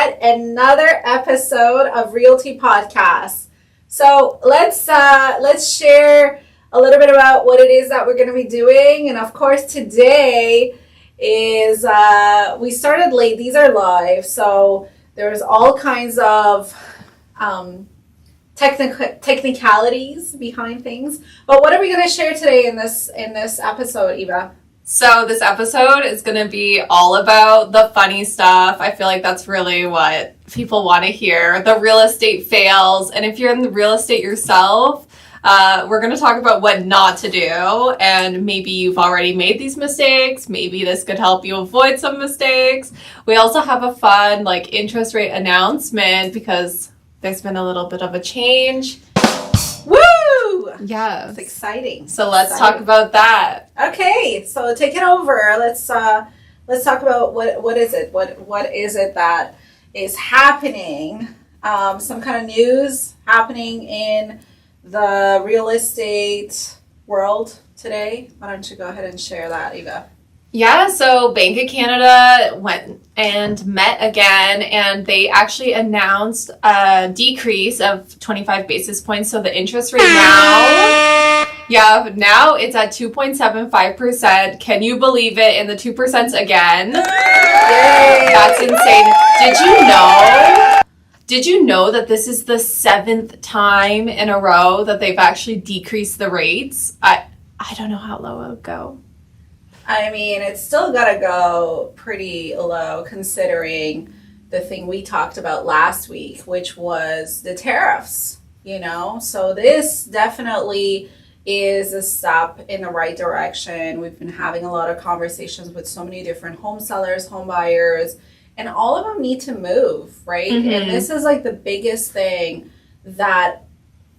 yet another episode of Realty Podcast. So let's share a little bit about what it is that we're going to be doing. And of course, today is we started late. These are live, so there's all kinds of technicalities behind things. But what are we going to share today in this episode, Eva? So this episode is going to be all about the funny stuff. I feel like that's really what people want to hear. The real estate fails. And if you're in the real estate yourself, we're going to talk about what not to do. And maybe you've already made these mistakes. Maybe this could help you avoid some mistakes. We also have a fun interest rate announcement because there's been a little bit of a change. Woo! Yeah. It's exciting. So let's talk about that. Okay, so take it over. Let's talk about what is it? What is it that is happening? Some kind of news happening in the real estate world today. Why don't you go ahead and share that, Eva? Yeah, so Bank of Canada went and met again, and they actually announced a decrease of 25 basis points. So the interest rate now it's at 2.75%. Can you believe it? In the 2% again. Yay! That's insane. Did you know that this is the 7th time in a row that they've actually decreased the rates? I don't know how low it would go. I mean, it's still got to go pretty low considering the thing we talked about last week, which was the tariffs, So this definitely is a step in the right direction. We've been having a lot of conversations with so many different home sellers, home buyers, and all of them need to move, right? Mm-hmm. And this is the biggest thing that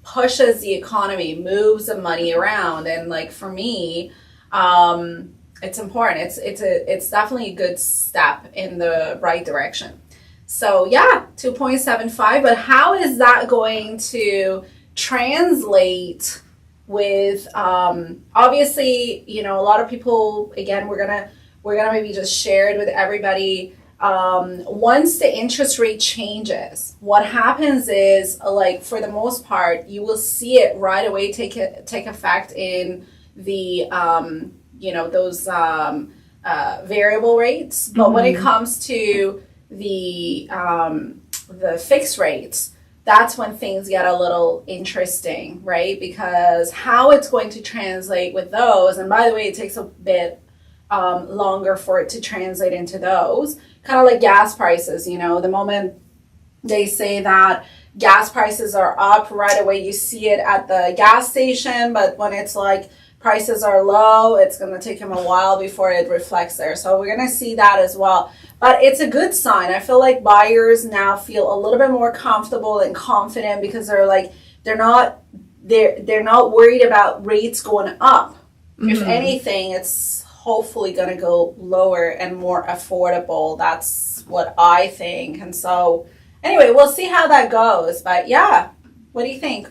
pushes the economy, moves the money around. And for me, it's important. It's definitely a good step in the right direction. So 2.75. But how is that going to translate with obviously, a lot of people, again, we're gonna maybe just share it with everybody. Once the interest rate changes, what happens is for the most part, you will see it right away take effect in the those variable rates. But when it comes to the fixed rates, that's when things get a little interesting, right? Because how it's going to translate with those, and by the way, it takes a bit longer for it to translate into those, kind of like gas prices. The moment they say that gas prices are up, right away you see it at the gas station, but when it's prices are low, it's going to take them a while before it reflects there. So we're going to see that as well. But it's a good sign. I feel like buyers now feel a little bit more comfortable and confident because they're not worried about rates going up. Mm-hmm. If anything, it's hopefully going to go lower and more affordable. That's what I think. And so anyway, we'll see how that goes. But what do you think?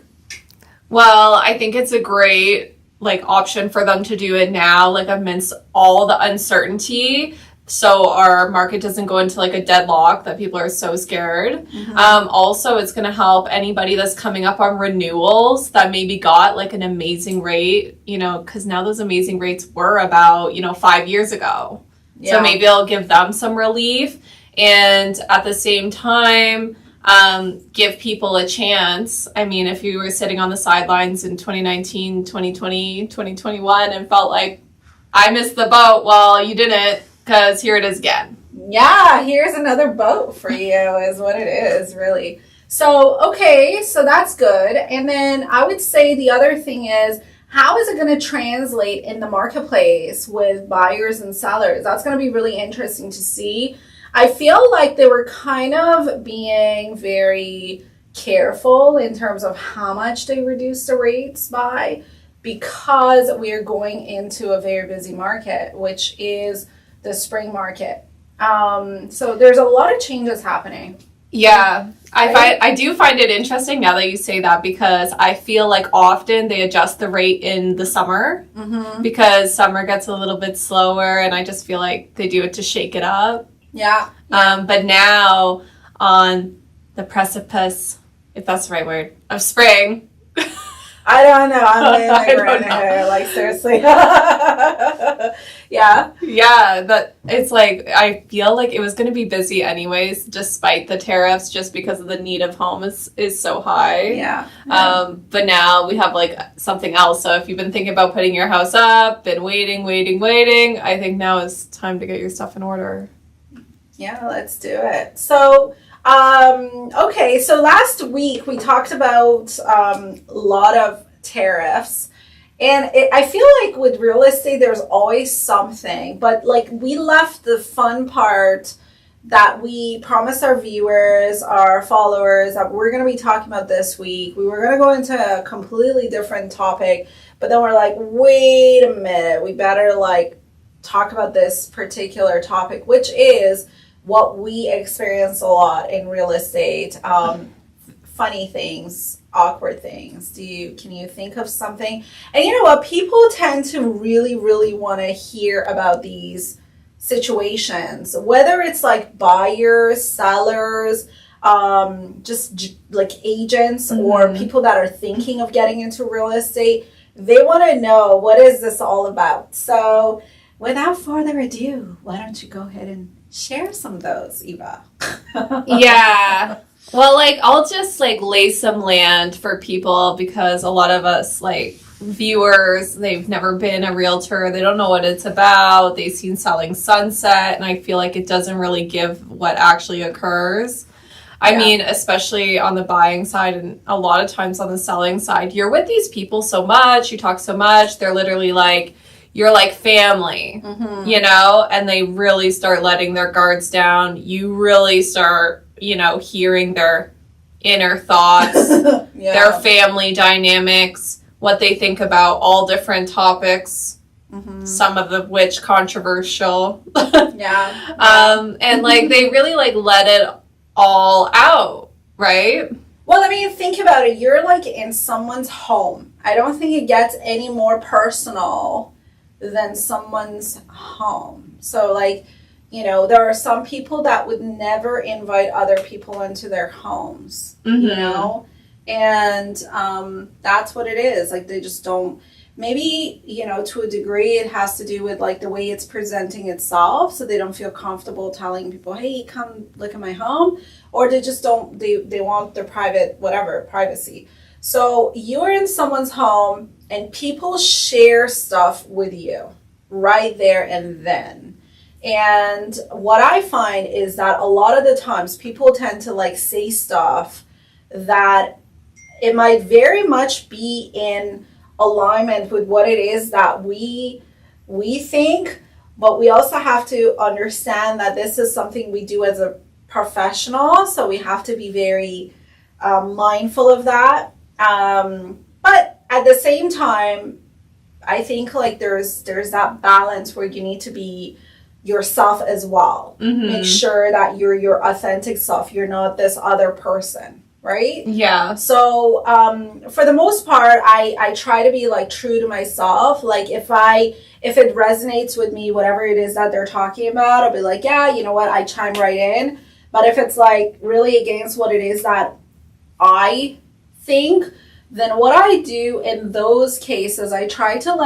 Well, I think it's a great option for them to do it now, amidst all the uncertainty, so our market doesn't go into a deadlock that people are so scared. Mm-hmm. Also, it's going to help anybody that's coming up on renewals that maybe got an amazing rate, because now those amazing rates were about 5 years ago. Yeah. So maybe it'll give them some relief, and at the same time give people a chance. I mean, if you were sitting on the sidelines in 2019, 2020, 2021 and felt like I missed the boat, well, you didn't, because here it is again. Yeah, here's another boat for you is what it is, really. So, okay, so that's good. And then I would say the other thing is, how is it going to translate in the marketplace with buyers and sellers? That's going to be really interesting to see. I feel like they were kind of being very careful in terms of how much they reduced the rates by, because we are going into a very busy market, which is the spring market. So there's a lot of changes happening. Yeah, I do find it interesting now that you say that, because I feel like often they adjust the rate in the summer, because summer gets a little bit slower, and I just feel like they do it to shake it up. Yeah. But now on the precipice, if that's the right word, of spring. I don't know. I'm laying my granite hair. Like, seriously. Yeah. Yeah, but it's like, I feel like it was going to be busy anyways, despite the tariffs, just because of the need of home is so high. Yeah. But now we have like something else. So if you've been thinking about putting your house up, been waiting, I think now is time to get your stuff in order. Yeah, let's do it. So, okay, so last week we talked about a lot of tariffs, and I feel like with real estate there's always something, but like we left the fun part that we promised our viewers, our followers, that we're going to be talking about this week. We were going to go into a completely different topic, but then we're like, wait a minute, we better like talk about this particular topic, which is what we experience a lot in real estate. Funny things, awkward things. Can you think of something? And you know what? People tend to really, really want to hear about these situations, whether it's like buyers, sellers, just like agents or people that are thinking of getting into real estate. They want to know, what is this all about? So without further ado, why don't you go ahead and share some of those, Eva? Yeah. Well, like, I'll just, like, lay some land for people, because a lot of us, like, viewers, they've never been a realtor. They don't know what it's about. They've seen Selling Sunset, and I feel like it doesn't really give what actually occurs. I mean, especially on the buying side and a lot of times on the selling side, you're with these people so much, you talk so much, they're literally like, you're like family, you know, and they really start letting their guards down. You really start, you know, hearing their inner thoughts, their family dynamics, what they think about all different topics, some of the which controversial. And like they really like let it all out, right? Well, I mean, think about it. You're like in someone's home. I don't think it gets any more personal than someone's home. So like, you know, there are some people that would never invite other people into their homes, you know, and that's what it is. Like, they just don't. Maybe, you know, to a degree it has to do with like the way it's presenting itself, so they don't feel comfortable telling people, hey, come look at my home, or they just don't, they want their privacy. So you're in someone's home and people share stuff with you right there and then. And what I find is that a lot of the times people tend to like say stuff that it might very much be in alignment with what it is that we think, but we also have to understand that this is something we do as a professional, so we have to be very mindful of that. But at the same time, I think like there's that balance where you need to be yourself as well. Make sure that you're your authentic self. You're not this other person, right? Yeah. So for the most part, I try to be like true to myself. Like if it resonates with me, whatever it is that they're talking about, I'll be like, yeah, you know what, I chime right in. But if it's like really against what it is that I think, then what I do in those cases, I try to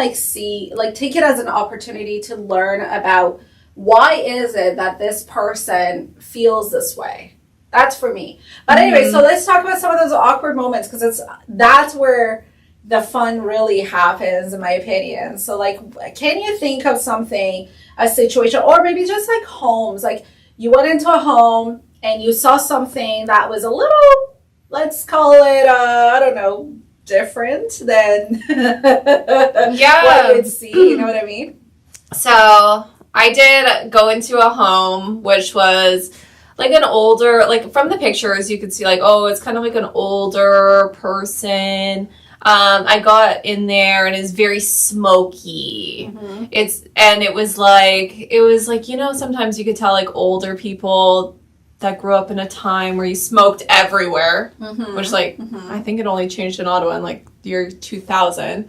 take it as an opportunity to learn about why is it that this person feels this way. That's for me. But anyway, so let's talk about some of those awkward moments, because that's where the fun really happens, in my opinion. So like, can you think of a situation, or maybe just like homes, like you went into a home and you saw something that was a little, let's call it, I don't know, different than what you would see, you know what I mean? So I did go into a home which was like an older, like from the pictures you could see like, oh, it's kind of like an older person. I got in there and it's very smoky. It was like, you know, sometimes you could tell like older people that grew up in a time where you smoked everywhere, which like, I think it only changed in Ottawa in like the year 2000.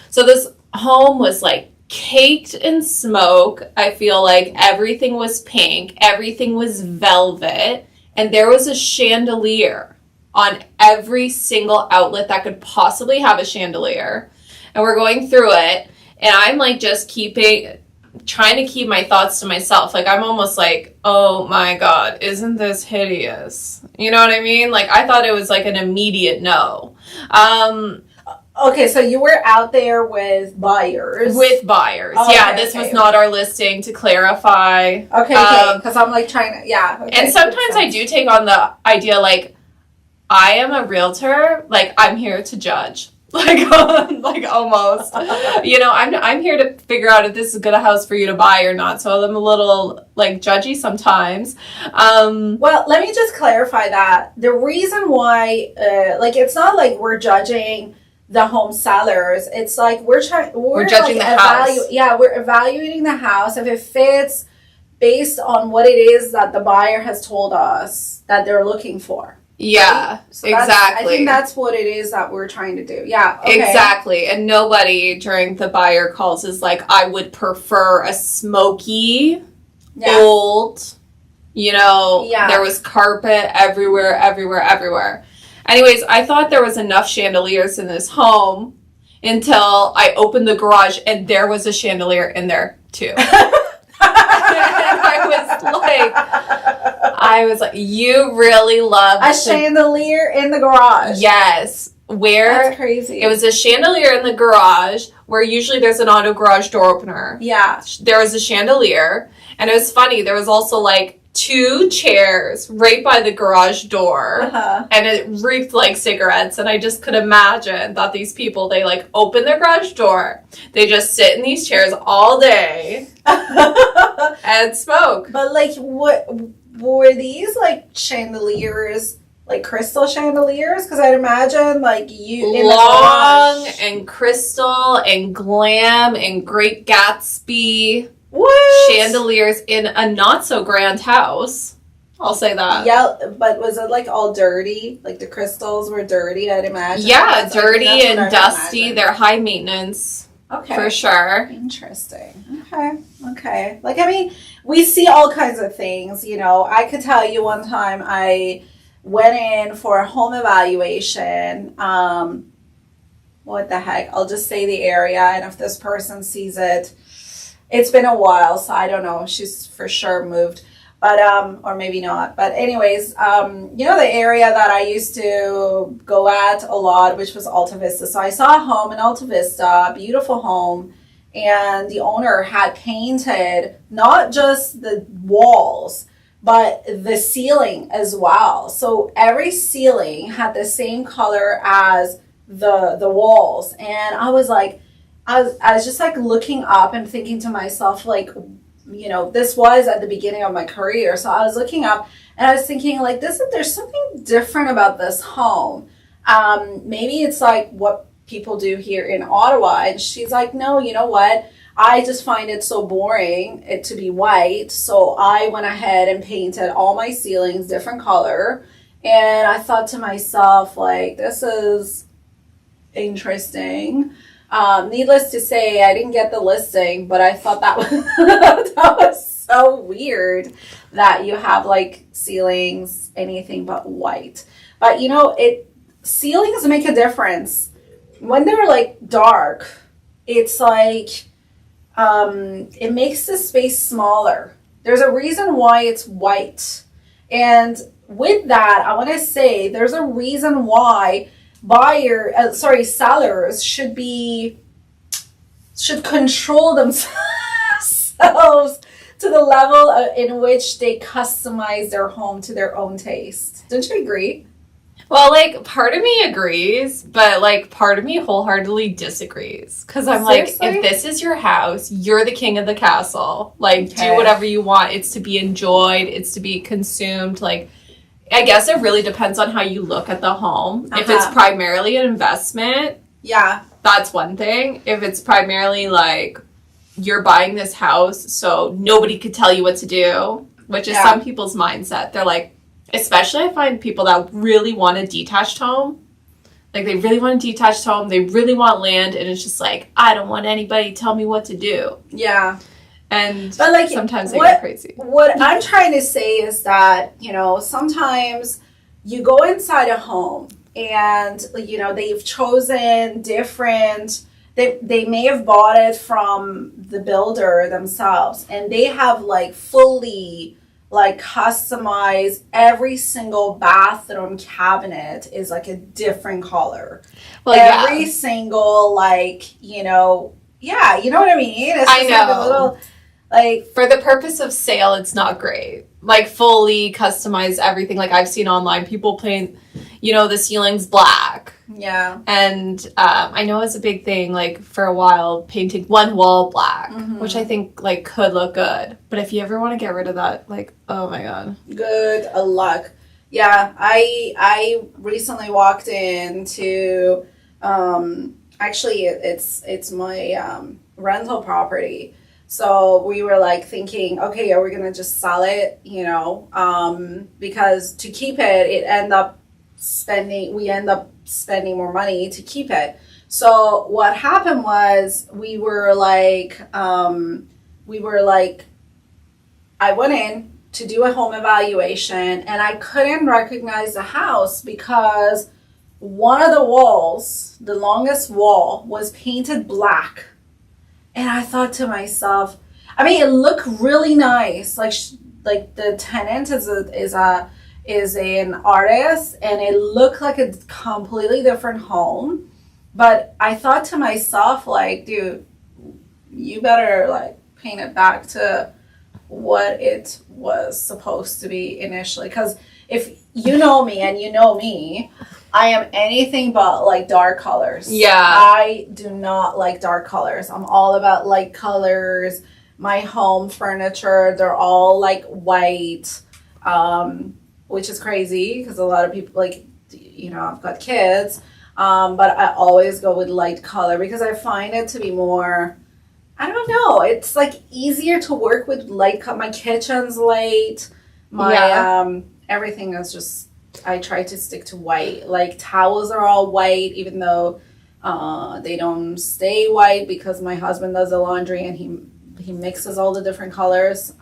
So this home was like caked in smoke. I feel like everything was pink. Everything was velvet. and there was a chandelier on every single outlet that could possibly have a chandelier. And we're going through it, and I'm like just trying to keep my thoughts to myself. Like, I'm almost like, oh my God, isn't this hideous? You know what I mean? Like, I thought it was like an immediate no. Okay, so you were out there with buyers. Oh, yeah, this was not our listing, to clarify. Okay, because I'm like trying to, yeah. Okay, and sometimes I do take on the idea, like, I am a realtor, like, I'm here to judge. Like almost. You know, I'm here to figure out if this is a good house for you to buy or not. So I'm a little, like, judgy sometimes. Well, let me just clarify that. The reason why, like, it's not like we're judging the home sellers. It's like we're judging like the house. Yeah, we're evaluating the house if it fits based on what it is that the buyer has told us that they're looking for. Yeah, right? So exactly. I think that's what it is that we're trying to do. Yeah, okay. Exactly. And nobody during the buyer calls is like, I would prefer a smoky, old, you know, there was carpet everywhere. Anyways, I thought there was enough chandeliers in this home until I opened the garage and there was a chandelier in there too. I was like, you really love a chandelier in the garage. Yes. That's crazy. It was a chandelier in the garage where usually there's an auto garage door opener. Yeah. There was a chandelier, and it was funny. There was also like 2 chairs right by the garage door, and it reeked like cigarettes. And I just could imagine that these people, they like open their garage door, they just sit in these chairs all day and smoke. But like, what were these, like, chandeliers, like crystal chandeliers? Because I'd imagine like long and crystal and glam and Great Gatsby. What? Chandeliers in a not so grand house. I'll say that. Yeah, but was it like all dirty? Like the crystals were dirty, I'd imagine. Yeah, dirty and dusty. They're high maintenance. Okay. For sure. Interesting. Okay. Like, I mean, we see all kinds of things, you know. I could tell you one time I went in for a home evaluation. What the heck? I'll just say the area, and if this person sees it, it's been a while, so I don't know. She's for sure moved, but or maybe not. But anyways, you know, the area that I used to go at a lot, which was Alta Vista. So I saw a home in Alta Vista, a beautiful home, and the owner had painted not just the walls, but the ceiling as well. So every ceiling had the same color as the walls, and I was like, I was just like looking up and thinking to myself, like, you know, this was at the beginning of my career. So I was looking up and I was thinking, like, there's something different about this home. Maybe it's like what people do here in Ottawa. And she's like, no, you know what? I just find it so boring it to be white. So I went ahead and painted all my ceilings different color. And I thought to myself, like, this is interesting. Needless to say, I didn't get the listing, but I thought that was, that was so weird that you have like ceilings, anything but white. But you know, ceilings make a difference. When they're like dark, it's like, it makes the space smaller. There's a reason why it's white. And with that, I want to say there's a reason why sellers should control themselves to the level in which they customize their home to their own taste. Don't you agree? Well, like, part of me agrees, but like part of me wholeheartedly disagrees. Because I'm Seriously? Like, if this is your house, you're the king of the castle. Like, do whatever you want. It's to be enjoyed. It's to be consumed. Like, I guess it really depends on how you look at the home. If it's primarily an investment, that's one thing. If it's primarily like you're buying this house so nobody could tell you what to do, which is some people's mindset. They're like, especially I find people that really want a detached home. Like, they really want a detached home. They really want land. And it's just like, I don't want anybody to tell me what to do. Yeah. And but like sometimes they get crazy. What I'm trying to say is that, you know, sometimes you go inside a home and, you know, they've chosen different, they may have bought it from the builder themselves, and they have like fully like customized every single bathroom cabinet is like a different color. Well, every single, like, you know, yeah, you know what I mean? It's I know. Like a little, like, for the purpose of sale, it's not great. Like, fully customize everything. Like, I've seen online people paint, you know, the ceilings black. Yeah. And I know it's a big thing, like, for a while, painting one wall black, which I think, like, could look good. But if you ever want to get rid of that, like, oh my God. Good luck. Yeah, I recently walked into, actually, it's my rental property. So we were like thinking, okay, are we going to just sell it, you know, because to keep it, we end up spending more money to keep it. So what happened was we were like, I went in to do a home evaluation and I couldn't recognize the house because one of the walls, the longest wall, was painted black. And I thought to myself, I mean, it looked really nice. Like the tenant is an artist, and it looked like a completely different home. But I thought to myself, like, dude, you better like paint it back to what it was supposed to be initially. Because if you know me and you know me, I am anything but like dark colors. Yeah. I do not like dark colors. I'm all about light colors. My home furniture, they're all like white, which is crazy because a lot of people, like, you know, I've got kids, but I always go with light color because I find it to be more, I don't know, it's like easier to work with light color. My kitchen's light. My everything is just, I try to stick to white. Like towels are all white, even though they don't stay white because my husband does the laundry and he mixes all the different colors.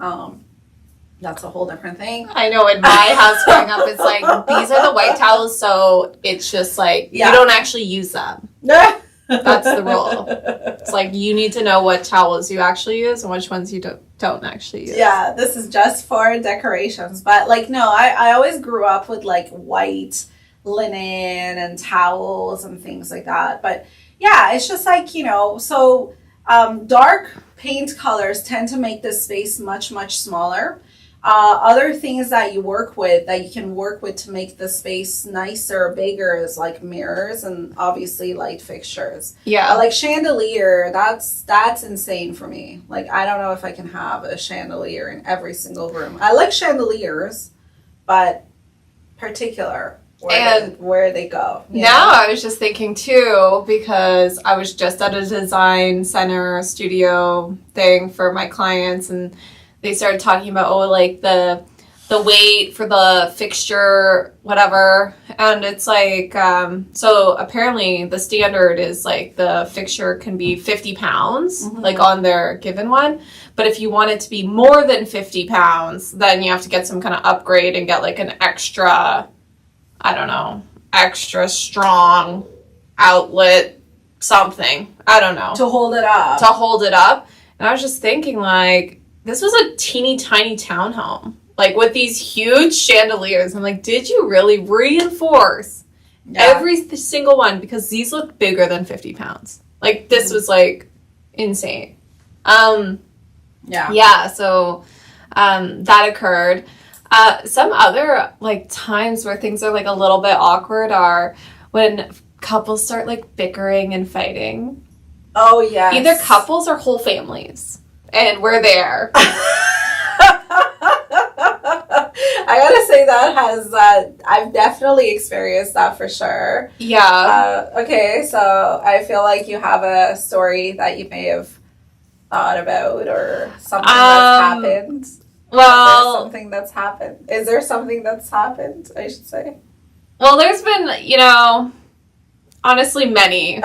That's a whole different thing. I know in my house growing up, it's like, these are the white towels, so it's just like, you don't actually use them. That's the rule. It's like, you need to know what towels you actually use and which ones you don't actually use. Yeah, this is just for decorations. But like, no, I always grew up with like white linen and towels and things like that. But yeah, it's just like, you know, so dark paint colors tend to make the space much, much smaller. Other things that you can work with to make the space nicer, bigger, is like mirrors and obviously light fixtures. Yeah. Like chandelier, that's insane for me. Like, I don't know if I can have a chandelier in every single room. I like chandeliers, but particular where they go. Now I was just thinking too, because I was just at a design center studio thing for my clients, and they started talking about, like the weight for the fixture, whatever. And it's like, so apparently the standard is like the fixture can be 50 pounds, like on their given one. But if you want it to be more than 50 pounds, then you have to get some kind of upgrade and get like an extra, I don't know, extra strong outlet something. I don't know. To hold it up. And I was just thinking, like, this was a teeny tiny townhome, like with these huge chandeliers. I'm like, did you really reinforce every single one? Because these look bigger than 50 pounds. Like, this was like insane. So that occurred. Some other like times where things are like a little bit awkward are when couples start like bickering and fighting. Oh yeah. Either couples or whole families. And we're there. I gotta say that I've definitely experienced that for sure. Yeah. Okay, so I feel like you have a story that you may have thought about, or something that's happened. Well, Is there something that's happened, I should say? Well, there's been, honestly, many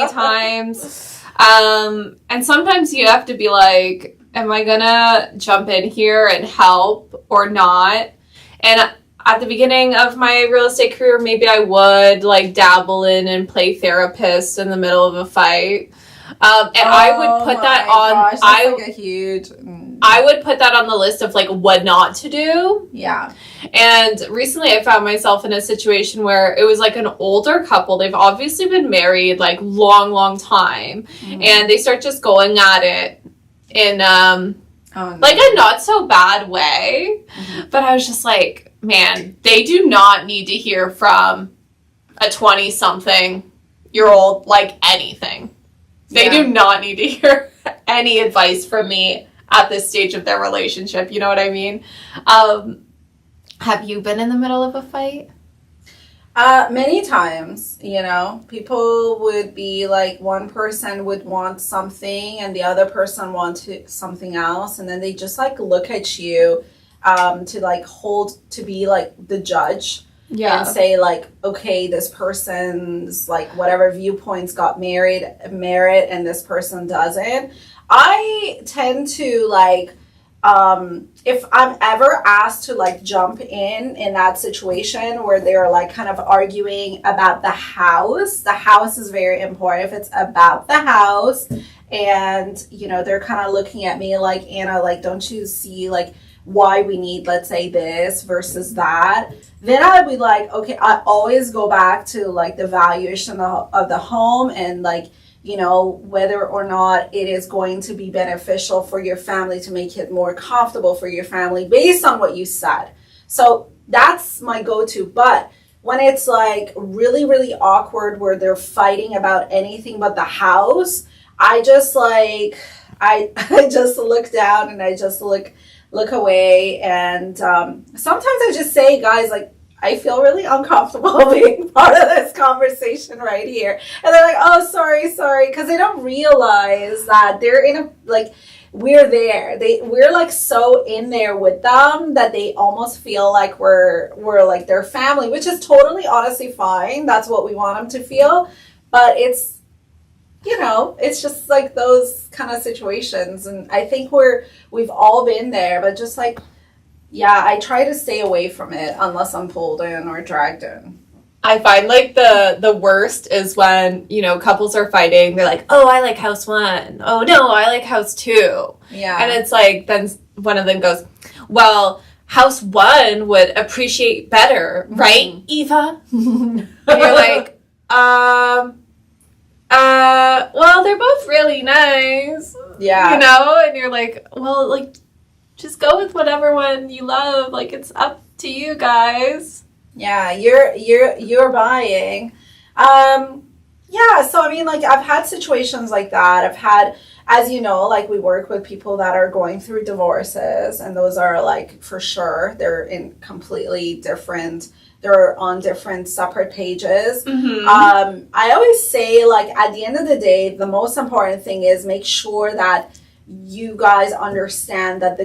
times. And sometimes you have to be like, am I gonna jump in here and help or not? And at the beginning of my real estate career, maybe I would like dabble in and play therapist in the middle of a fight. I would put that on. Gosh, that's like a huge. I would put that on the list of like what not to do. Yeah. And recently I found myself in a situation where it was like an older couple. They've obviously been married like long time. Mm-hmm. And they start just going at it in like a not so bad way. Mm-hmm. But I was just like, man, they do not need to hear from a 20-something-year-old like anything. They do not need to hear any advice from me at this stage of their relationship. You know what I mean? Have you been in the middle of a fight? Many times, you know, people would be like, one person would want something and the other person wanted something else. And then they just like look at you to like to be like the judge. Yeah. And say like, okay, this person's like whatever viewpoints got merit and this person doesn't. I tend to like, if I'm ever asked to like jump in that situation where they're like kind of arguing about the house is very important. If it's about the house and, you know, they're kind of looking at me like, Anna, like, don't you see like why we need, let's say, this versus that, then I'd be like, okay, I always go back to like the valuation of the home and like, you know, whether or not it is going to be beneficial for your family to make it more comfortable for your family based on what you said. So that's my go-to. But when it's like really, really awkward where they're fighting about anything but the house, I just like, I just look down and I just look away. And sometimes I just say, guys, like, I feel really uncomfortable being part of this conversation right here. And they're like, oh, sorry. Because they don't realize that they're in a, like, we're there. We're like so in there with them that they almost feel like we're like their family, which is totally honestly fine. That's what we want them to feel. But it's, you know, it's just like those kind of situations. And I think we've all been there, but just like, yeah, I try to stay away from it unless I'm pulled in or dragged in. I find like the worst is when, you know, couples are fighting. They're like, oh, I like house one. Oh, no, I like house two. Yeah. And it's like, then one of them goes, well, house one would appreciate better, right, Eva? And you're like, well, they're both really nice. Yeah. You know? And you're like, well, like, just go with whatever one you love. Like, it's up to you guys. Yeah, you're buying. Yeah, so I mean, like, I've had situations like that. I've had, as you know, like, we work with people that are going through divorces, and those are like, for sure, they're in completely different, they're on different separate pages. Mm-hmm. I always say, like, at the end of the day, the most important thing is make sure that you guys understand that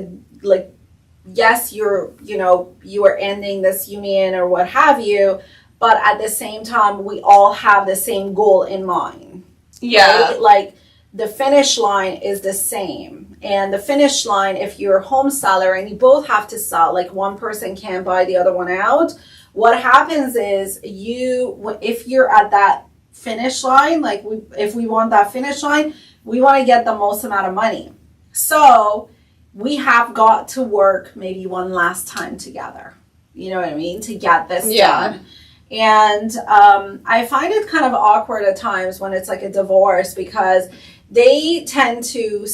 yes, you are ending this union or what have you, but at the same time, we all have the same goal in mind. Yeah. Right? Like, the finish line is the same. And the finish line, if you're a home seller and you both have to sell, like one person can't buy the other one out, what happens is if you're at that finish line, like if we want that finish line, we want to get the most amount of money. So we have got to work maybe one last time together. You know what I mean? To get this done. And I find it kind of awkward at times when it's like a divorce because they tend to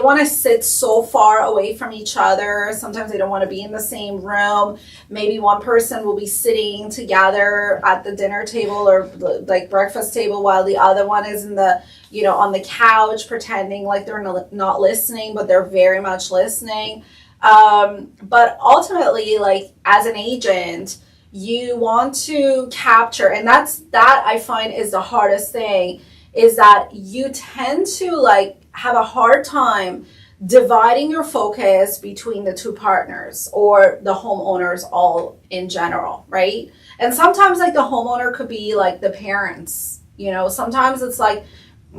want to sit so far away from each other. Sometimes they don't want to be in the same room. Maybe one person will be sitting together at the dinner table or like breakfast table while the other one is on the couch pretending like they're not listening, but they're very much listening. But ultimately, like, as an agent, you want to capture, and that I find is the hardest thing, is that you tend to like have a hard time dividing your focus between the two partners or the homeowners all in general, right? And sometimes like the homeowner could be like the parents, you know, sometimes it's like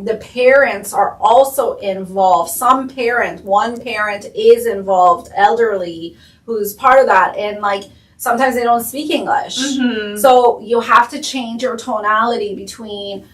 the parents are also involved. One parent is involved, elderly, who's part of that, and like sometimes they don't speak English. Mm-hmm. So you have to change your tonality between,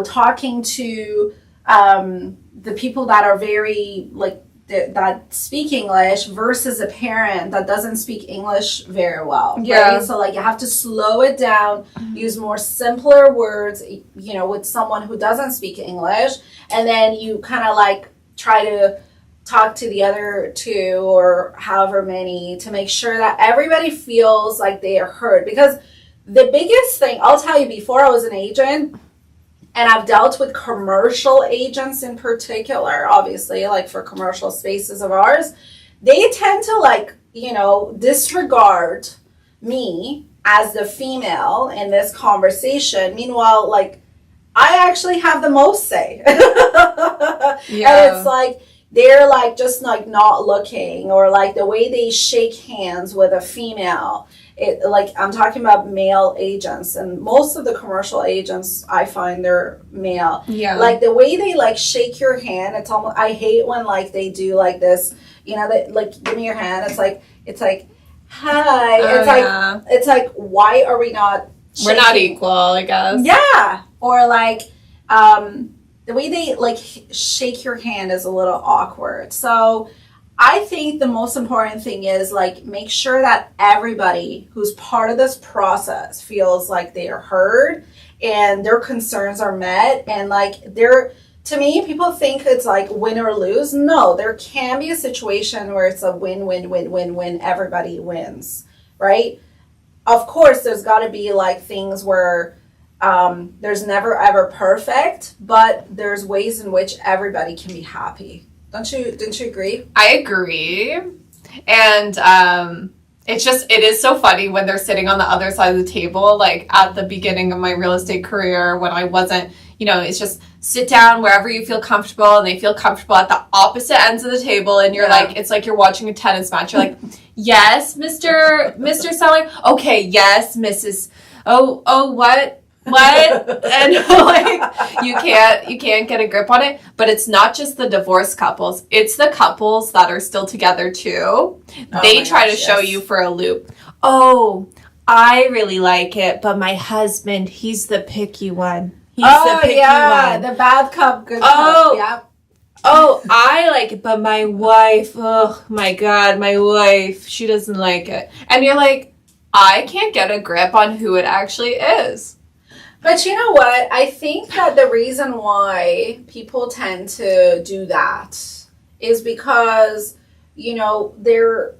talking to the people that are very like that speak English versus a parent that doesn't speak English very well. Yeah. Right? So like you have to slow it down, use more simpler words, with someone who doesn't speak English, and then you kind of like try to talk to the other two or however many to make sure that everybody feels like they are heard. Because the biggest thing, I'll tell you, before I was an agent, and I've dealt with commercial agents in particular, obviously, like for commercial spaces of ours, they tend to disregard me as the female in this conversation. Meanwhile, like I actually have the most say. And it's like, they're like just like not looking, or like the way they shake hands with a female. I'm talking about male agents, and most of the commercial agents, I find they're male. Yeah. Like the way they like shake your hand, it's almost, I hate when like they do like this, they like give me your hand. It's like hi. It's like why are we not shaking? We're not equal, I guess. Yeah. Or like the way they like shake your hand is a little awkward. So I think the most important thing is like make sure that everybody who's part of this process feels like they are heard and their concerns are met, and like to me, people think it's like win or lose. No, there can be a situation where it's a win, everybody wins, right? Of course, there's got to be like things where there's never ever perfect, but there's ways in which everybody can be happy. Didn't you agree? I agree. And it is so funny when they're sitting on the other side of the table, like at the beginning of my real estate career when I wasn't, it's just sit down wherever you feel comfortable, and they feel comfortable at the opposite ends of the table, and you're like, it's like you're watching a tennis match. You're like, yes, Mr. Seller. Okay, yes, Mrs. Oh, what? And like you can't get a grip on it. But it's not just the divorced couples, it's the couples that are still together too. They try to show you for a loop. Oh, I really like it, but my husband, he's the picky one. He's the picky one. The bad cup, good cup. Yeah. Oh, I like it, but my wife, oh my God, my wife, she doesn't like it. And you're like, I can't get a grip on who it actually is. But you know what? I think that the reason why people tend to do that is because, there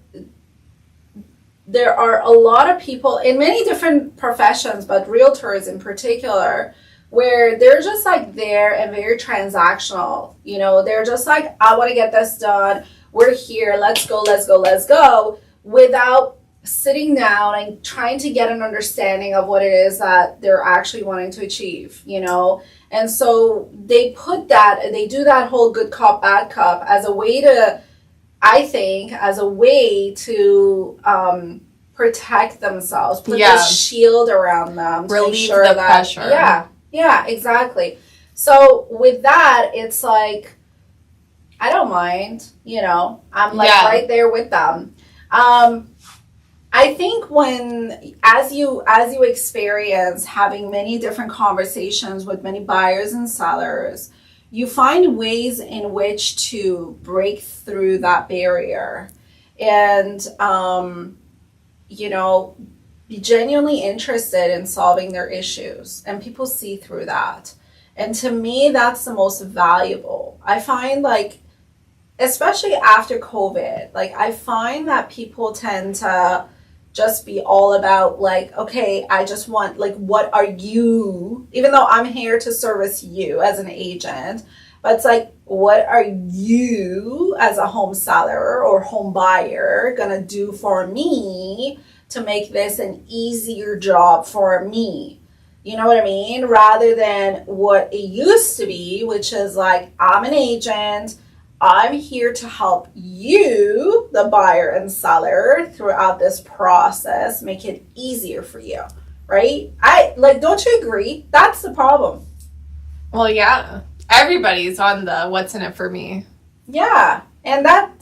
are a lot of people in many different professions, but realtors in particular, where they're just like there and very transactional. They're just like, I want to get this done. We're here. Let's go. Without sitting down and trying to get an understanding of what it is that they're actually wanting to achieve, And so they do that whole good cop, bad cop as a way to, I think, protect themselves, put this shield around them. To relieve the pressure. Yeah, exactly. So with that, it's like, I don't mind, I'm like right there with them. I think as you experience having many different conversations with many buyers and sellers, you find ways in which to break through that barrier and, be genuinely interested in solving their issues. And people see through that. And to me, that's the most valuable. I find especially after COVID, I find that people tend to just be all about okay, I just want what are you, even though I'm here to service you as an agent, but it's what are you as a home seller or home buyer gonna do for me to make this an easier job for me? You know what I mean? Rather than what it used to be, which is I'm an agent, I'm here to help you, the buyer and seller, throughout this process, make it easier for you, right? Don't you agree? That's the problem. Well, yeah. Everybody's on the what's in it for me. Yeah. And that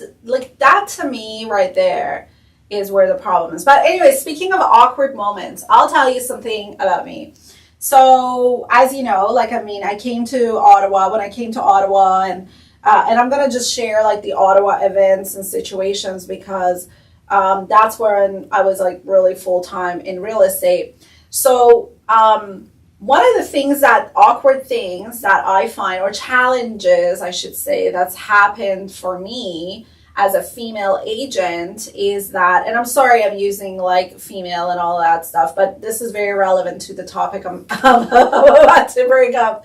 to me right there is where the problem is. But anyway, speaking of awkward moments, I'll tell you something about me. So as you know, I came to Ottawa when I came to Ottawa, and I'm going to just share like the Ottawa events and situations because that's where I was like really full-time in real estate. So one of the awkward things that I find, or challenges, I should say, that's happened for me as a female agent is that, and I'm sorry I'm using like female and all that stuff, but this is very relevant to the topic I'm about to bring up.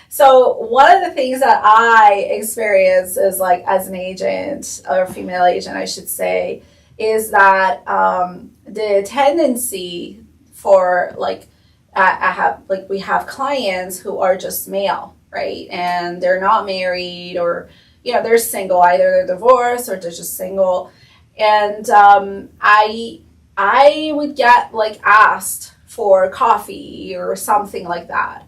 So one of the things that I experience is like as an agent, or female agent, I should say, is that the tendency for we have clients who are just male, right? And they're not married, or, they're single, either they're divorced or they're just single. And I would get like asked for coffee or something like that.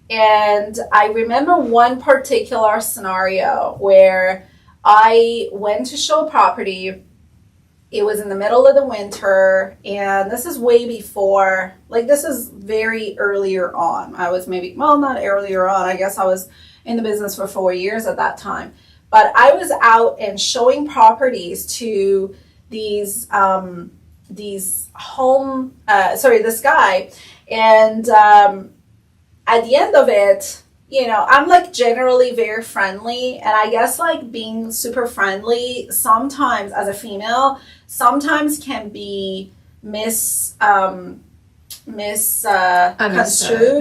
And I remember one particular scenario where I went to show property. It was in the middle of the winter, and this is way before, this is very earlier on. I was not earlier on. I guess I was in the business for 4 years at that time. But I was out and showing properties to this guy. And at the end of it, I'm like generally very friendly, and I guess like being super friendly sometimes as a female sometimes can be misconstrued,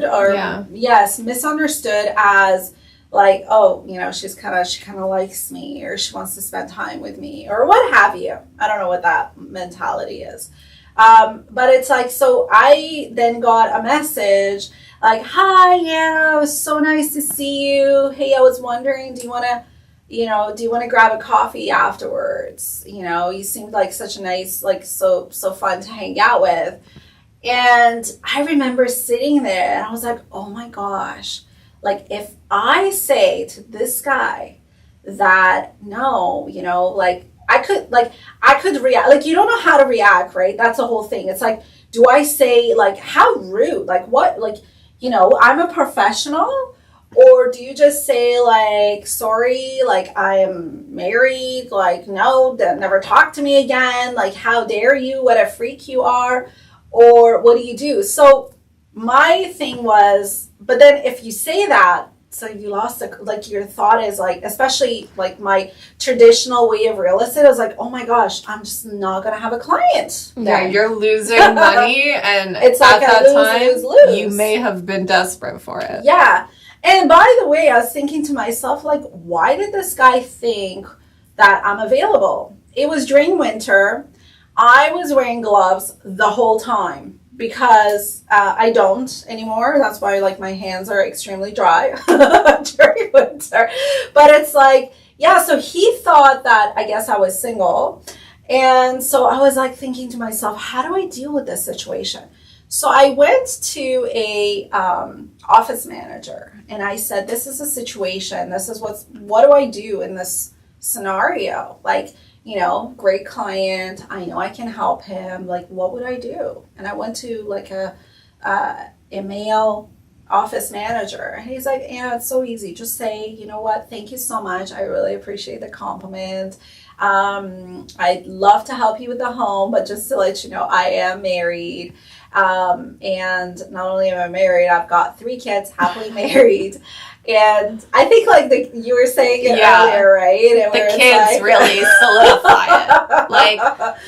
or misunderstood as like, oh, she kind of likes me, or she wants to spend time with me, or what have you. I don't know what that mentality is. But it's like, so I then got a message like, hi, yeah, it was so nice to see you. Hey, I was wondering, do you want to grab a coffee afterwards? You seemed like such a nice, like so fun to hang out with. And I remember sitting there and I was like, oh my gosh, like if I say to this guy that no, I could react, like you don't know how to react, right? That's the whole thing. It's like, do I say like, how rude? Like what? Like, I'm a professional. Or do you just say like, sorry, like I am married, like no, never talk to me again. Like, how dare you? What a freak you are. Or what do you do? So my thing was, but then if you say that, so you lost your thought is like, especially like my traditional way of real estate, I was like, oh my gosh, I'm just not going to have a client. Yeah, you're losing money, and it's like at that time, lose. You may have been desperate for it. Yeah. And by the way, I was thinking to myself, like, why did this guy think that I'm available? It was during winter. I was wearing gloves the whole time because I don't anymore. That's why like my hands are extremely dry during winter. But it's like, yeah, so he thought that I guess I was single. And so I was like thinking to myself, how do I deal with this situation? So I went to a office manager and I said, this is a situation. This is what do I do in this scenario? Like, great client. I know I can help him. Like, what would I do? And I went to like a male office manager. And he's like, yeah, it's so easy. Just say, you know what? Thank you so much. I really appreciate the compliment. I'd love to help you with the home, but just to let you know, I am married. And not only am I married, I've got 3 kids, happily married. And I think like you were saying it earlier, right? And the kids really solidify it. Like,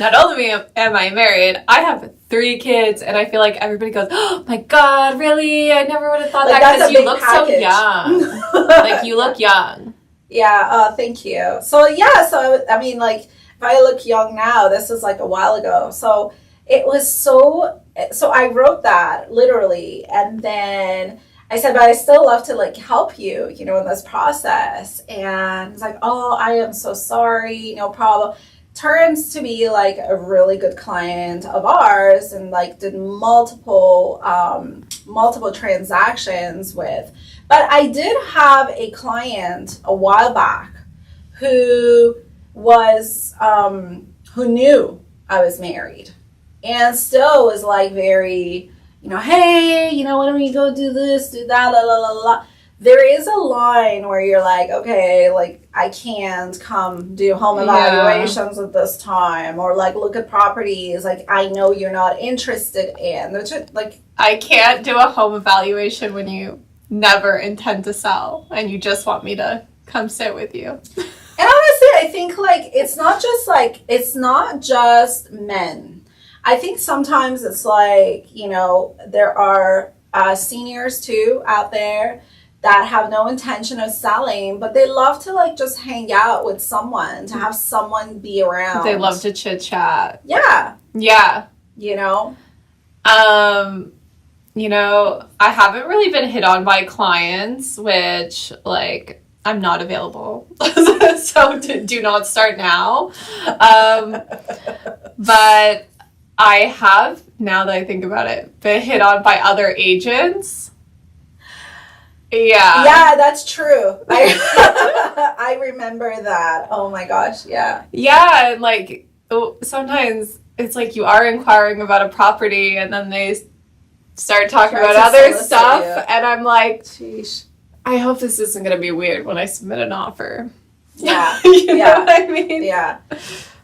not only am I married, I have 3 kids, and I feel like everybody goes, oh my God, really? I never would have thought that, because you look package. So young. Like, you look young. Yeah, thank you. So I mean, like, if I look young now, this was like a while ago. So it was so I wrote that literally, and then I said, but I still love to like help you, in this process. And it's like, oh, I am so sorry, no problem. turns to be like a really good client of ours and like did multiple transactions with. But I did have a client a while back who was who knew I was married and still was like very, hey, why don't we go do this, do that, la la la la. There is a line where you're like, okay, like I can't come do home evaluations at this time, or like look at properties like I know you're not interested in. Like I can't do a home evaluation when you never intend to sell and you just want me to come sit with you. And honestly, I think like it's not just men. I think sometimes it's like, there are seniors too out there that have no intention of selling, but they love to like just hang out with someone, to have someone be around. They love to chit chat. Yeah. Yeah. I haven't really been hit on by clients, which like I'm not available. So do not start now. But I have, now that I think about it, been hit on by other agents. Yeah. Yeah, that's true. I remember that. Oh my gosh, yeah. Yeah, and like sometimes it's like you are inquiring about a property and then they start talking about other stuff and I'm like, sheesh. I hope this isn't going to be weird when I submit an offer. Yeah. You know what I mean? Yeah.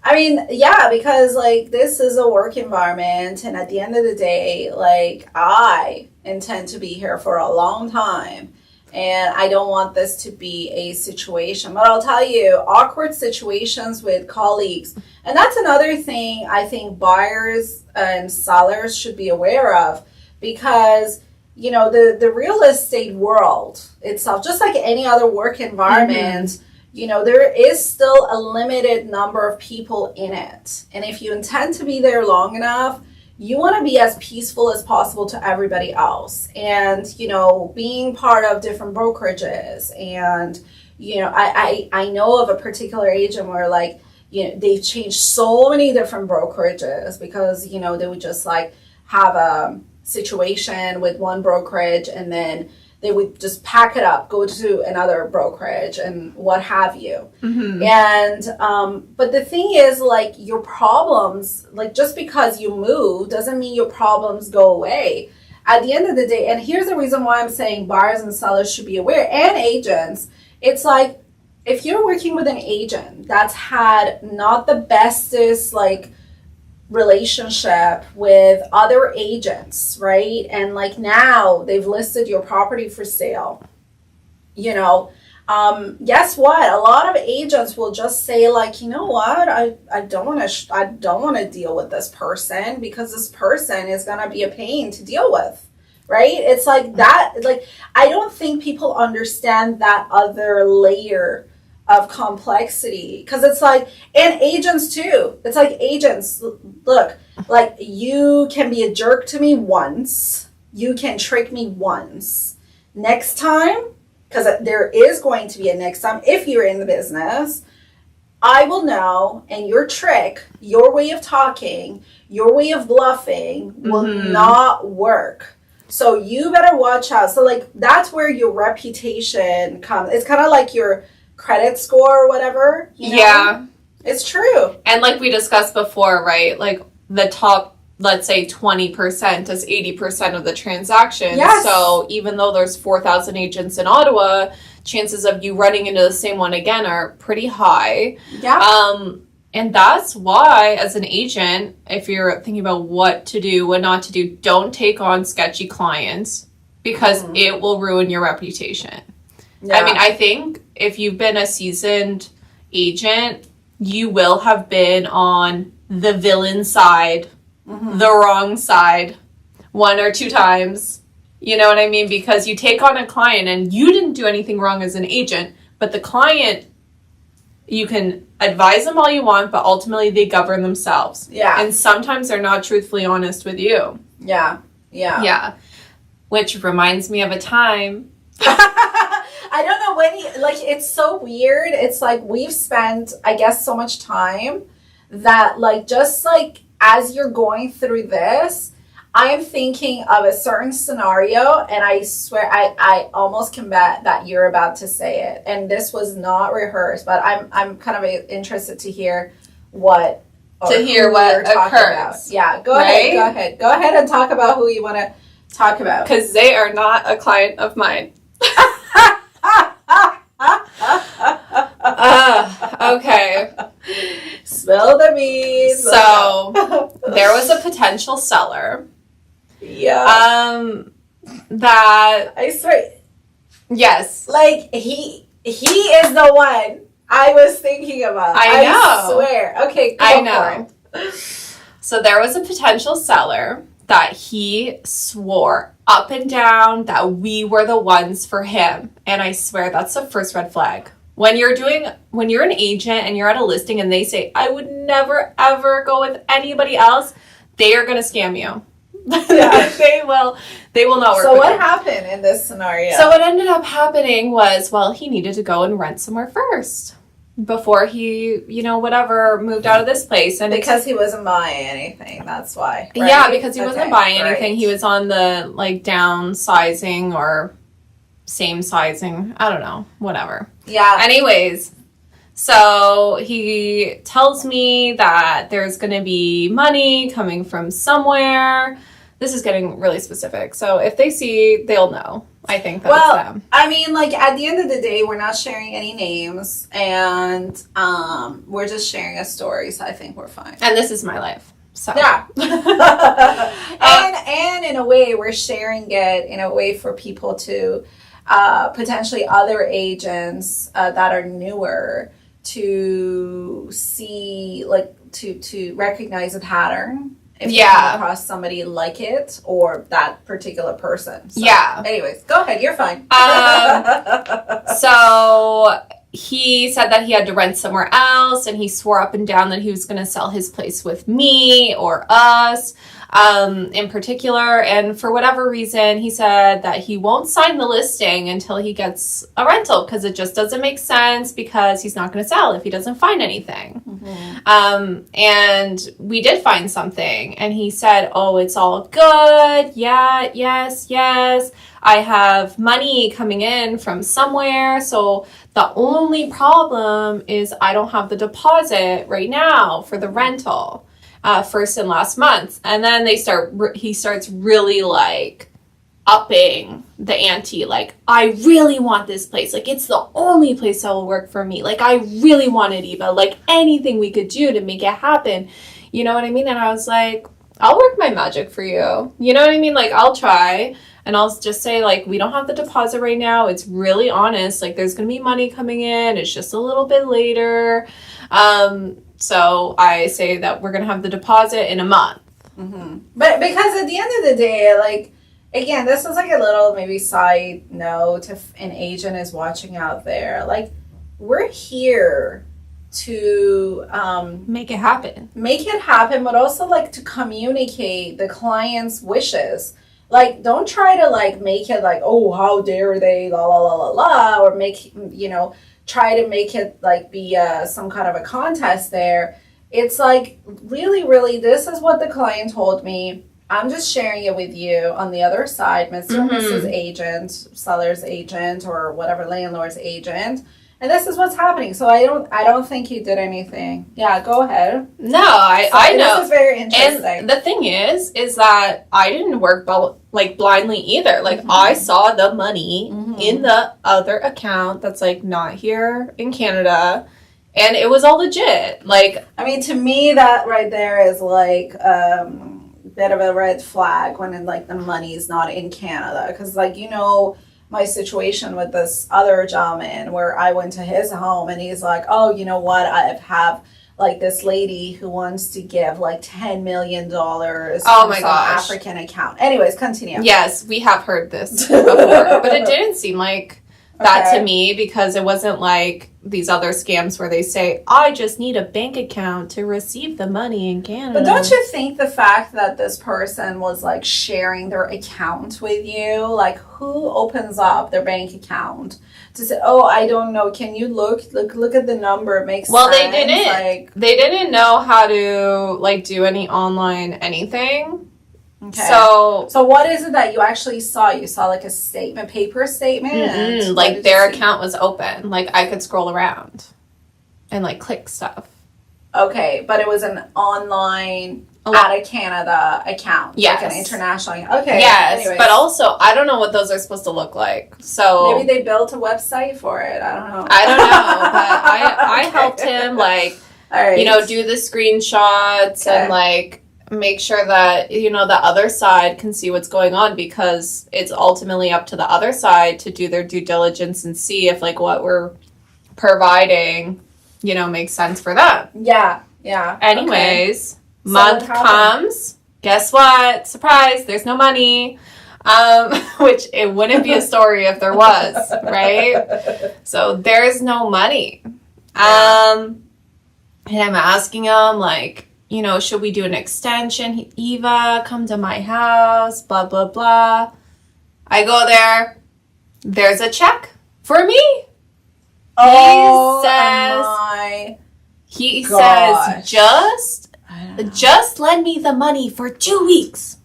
I mean, yeah, because like this is a work environment and at the end of the day, like I intend to be here for a long time. And I don't want this to be a situation. But I'll tell you, awkward situations with colleagues. And that's another thing I think buyers and sellers should be aware of. Because, the real estate world itself, just like any other work environment, there is still a limited number of people in it. And if you intend to be there long enough, you want to be as peaceful as possible to everybody else. And, being part of different brokerages. And, I know of a particular agent where like, they've changed so many different brokerages because, they would just like have a situation with one brokerage and then they would just pack it up, go to another brokerage and what have you. Mm-hmm. And, but the thing is like your problems, like just because you move doesn't mean your problems go away. At the end of the day, and here's the reason why I'm saying buyers and sellers should be aware, and agents, it's like if you're working with an agent that's had not the bestest like relationship with other agents, right? And like now they've listed your property for sale. Guess what? A lot of agents will just say like, you know what? I don't want to deal with this person because this person is going to be a pain to deal with. Right? It's like that. Like, I don't think people understand that other layer of complexity, because it's like, and agents too, it's like agents, look, like you can be a jerk to me once, you can trick me once, next time, because there is going to be a next time if you're in the business, I will know, and your trick, your way of talking, your way of bluffing will not work. So you better watch out. So like that's where your reputation comes. It's kind of like your credit score or whatever. Yeah. It's true. And like we discussed before, right? Like the top, let's say 20% is 80% of the transactions. Yes. So even though there's 4,000 agents in Ottawa, chances of you running into the same one again are pretty high. Yeah. And that's why, as an agent, if you're thinking about what to do, what not to do, don't take on sketchy clients because it will ruin your reputation. Yeah. I mean, I think if you've been a seasoned agent, you will have been on the villain side, the wrong side, 1 or 2 times. You know what I mean? Because you take on a client and you didn't do anything wrong as an agent, but the client, you can advise them all you want, but ultimately they govern themselves. Yeah. And sometimes they're not truthfully honest with you. Yeah. Yeah. Yeah. Which reminds me of a time. I don't know when it's so weird. It's like we've spent, I guess, so much time that like, just like as you're going through this, I am thinking of a certain scenario, and I swear I almost can bet that you're about to say it. And this was not rehearsed, but I'm kind of interested to hear what you're talking about. Yeah, go ahead and talk about who you want to talk about, because they are not a client of mine. Okay. Spill the beans. So there was a potential seller. Yeah. That I swear. Yes. Like he is the one I was thinking about. I swear. Okay, go for it. So there was a potential seller that he swore up and down that we were the ones for him. And I swear that's the first red flag. When you're an agent and you're at a listing and they say, I would never ever go with anybody else, they are going to scam you. Yeah. They will not work. So what happened in this scenario? So what ended up happening was, well, he needed to go and rent somewhere first before he, moved out of this place. And because he wasn't buying anything, that's why. Right? Yeah, because he wasn't buying anything. Right. He was on the downsizing or same sizing. I don't know, whatever. Yeah. Anyways, so he tells me that there's going to be money coming from somewhere. This is getting really specific. So if they see, they'll know. I think that's them. I mean, at the end of the day, we're not sharing any names, and we're just sharing a story, so I think we're fine. And this is my life. So. Yeah. and in a way, we're sharing it in a way for people to potentially other agents that are newer to see, to recognize a pattern if you come across somebody like it or that particular person. So, anyways, go ahead. You're fine. So he said that he had to rent somewhere else, and he swore up and down that he was going to sell his place with me or us in particular. And for whatever reason, he said that he won't sign the listing until he gets a rental because it just doesn't make sense because he's not going to sell if he doesn't find anything. Mm-hmm. And we did find something, and he said, oh, it's all good. Yeah, yes. I have money coming in from somewhere. So the only problem is I don't have the deposit right now for the rental. First and last month. And then he starts really upping the ante. I really want this place. It's the only place that will work for me. I really want it, Eva. Anything we could do to make it happen. You know what I mean? And I was like, I'll work my magic for you. You know what I mean? I'll try. And I'll just say, we don't have the deposit right now. It's really honest. There's going to be money coming in. It's just a little bit later. So I say that we're going to have the deposit in a month. Mm-hmm. But because at the end of the day, again, this is a little maybe side note if an agent is watching out there. We're here to make it happen. But also to communicate the client's wishes. Don't try to make it oh, how dare they, la la la la la, or make, try to make it be some kind of a contest there. It's really, really, this is what the client told me. I'm just sharing it with you on the other side, Mr. and Mrs. Agent, seller's agent, or whatever, landlord's agent. And this is what's happening. So I don't think he did anything. Yeah, go ahead. No, I know. This is very interesting. And the thing is that I didn't work blindly either. I saw the money in the other account that's not here in Canada, and it was all legit. I mean, to me, that right there is bit of a red flag when the money is not in Canada, because my situation with this other gentleman where I went to his home and he's oh, you know what, I have this lady who wants to give $10 million from some African account. Anyways, continue. Yes, we have heard this before, but it didn't seem like that to me, because it wasn't like these other scams where they say, I just need a bank account to receive the money in Canada. But don't you think the fact that this person was like sharing their account with you, like who opens up their bank account to say, oh, I don't know, can you look at the number, it makes sense. They didn't know how to like do any online anything. Okay. So what is it that you actually saw? You saw like a statement, paper statement? Like their account was open. Like I could scroll around and like click stuff. Okay, but it was an online out of Canada account. Yes. Like an international account. Okay. Yes, anyways. but also I don't know what those are supposed to look like. So maybe they built a website for it. I don't know. But I helped him like, you know, do the screenshots and like make sure that, you know, the other side can see what's going on, because it's ultimately up to the other side to do their due diligence and see if like what we're providing, you know, makes sense for them. Yeah. Anyways, month comes. Guess what? Surprise, there's no money. Which it wouldn't be a story if there was, right? So there's no money. And I'm asking him like, you know, should we do an extension? Eva, come to my house, blah, blah, blah. I go there. There's a check for me. He says, just lend me the money for 2 weeks.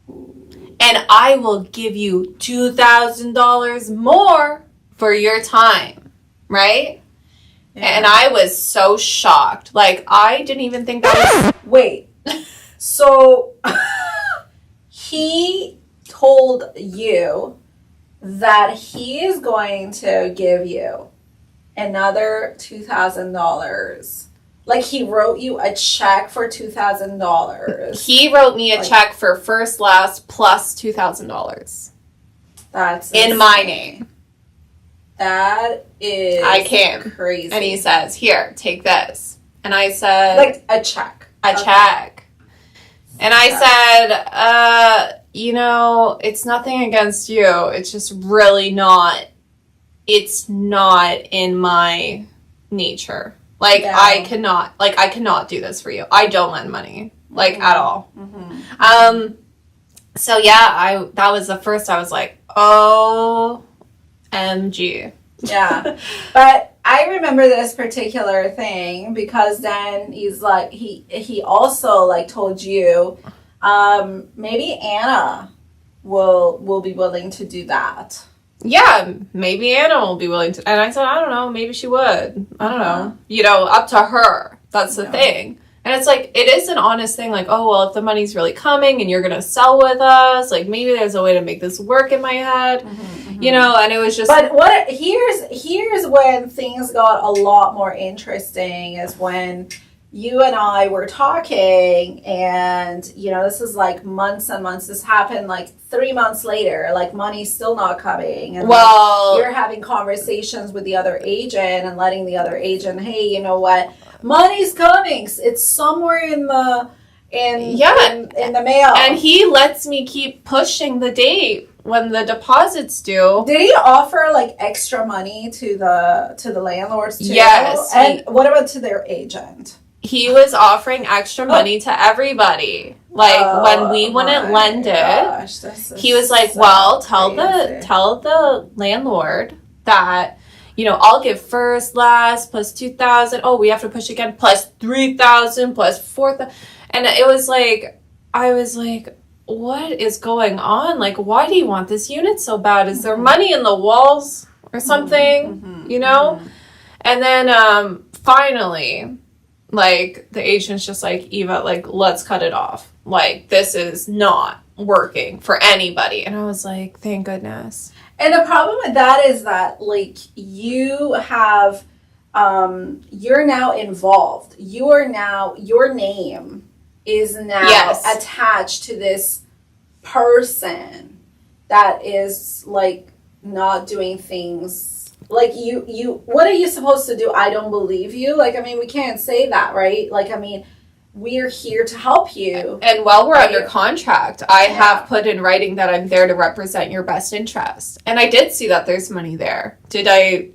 And I will give you $2,000 more for your time. Right? Yeah. And I was so shocked. Like, I didn't even think that was... Wait. So, he told you that he is going to give you another $2,000. Like, he wrote you a check for $2,000. He wrote me a check for first, last, plus $2,000. That's in insane. My name. That is crazy. And he says, here, take this. And I said... Like a check. A check. And I said, you know, it's nothing against you. It's just really not... It's not in my nature. Like, I cannot do this for you. I don't lend money. Like, at all. Mm-hmm. So, yeah, that was the first I was like, oh... MG. Yeah. But I remember this particular thing because then he's like, he also like told you, maybe Anna will be willing to do that. Yeah, maybe Anna will be willing to. And I said, I don't know, maybe she would. I don't know. You know, up to her. That's the thing. And it's like, it is an honest thing, like, oh, well, if the money's really coming and you're going to sell with us, like, maybe there's a way to make this work in my head, you know, and it was just... But here's when things got a lot more interesting is when you and I were talking and, you know, this is like months and months. This happened like 3 months later, like money's still not coming. And like, you're having conversations with the other agent and letting the other agent, hey, you know what? Money's coming. It's somewhere in the mail. And he lets me keep pushing the date when the deposits due. Did he offer like extra money to the landlords too? Yes. And what about to their agent? He was offering extra money to everybody. Like when we wouldn't lend it, he was like, "Well, tell the landlord that." You know, I'll give first, last, plus 2,000. Oh, we have to push again, plus 3,000, plus 4,000. And it was like, I was like, what is going on? Like, why do you want this unit so bad? Is there money in the walls or something? You know? And then finally, like, the agent's just like, Eva, like, let's cut it off. Like, this is not working for anybody. And I was like, thank goodness. And the problem with that is that, like, you have, you're now involved. Your name is now attached to this person that is, like, not doing things. Like, you, what are you supposed to do? I don't believe you. Like, I mean, we can't say that, right? Like, I mean, we're here to help you. And while we're under contract, I have put in writing that I'm there to represent your best interest. And I did see that there's money there. Did I,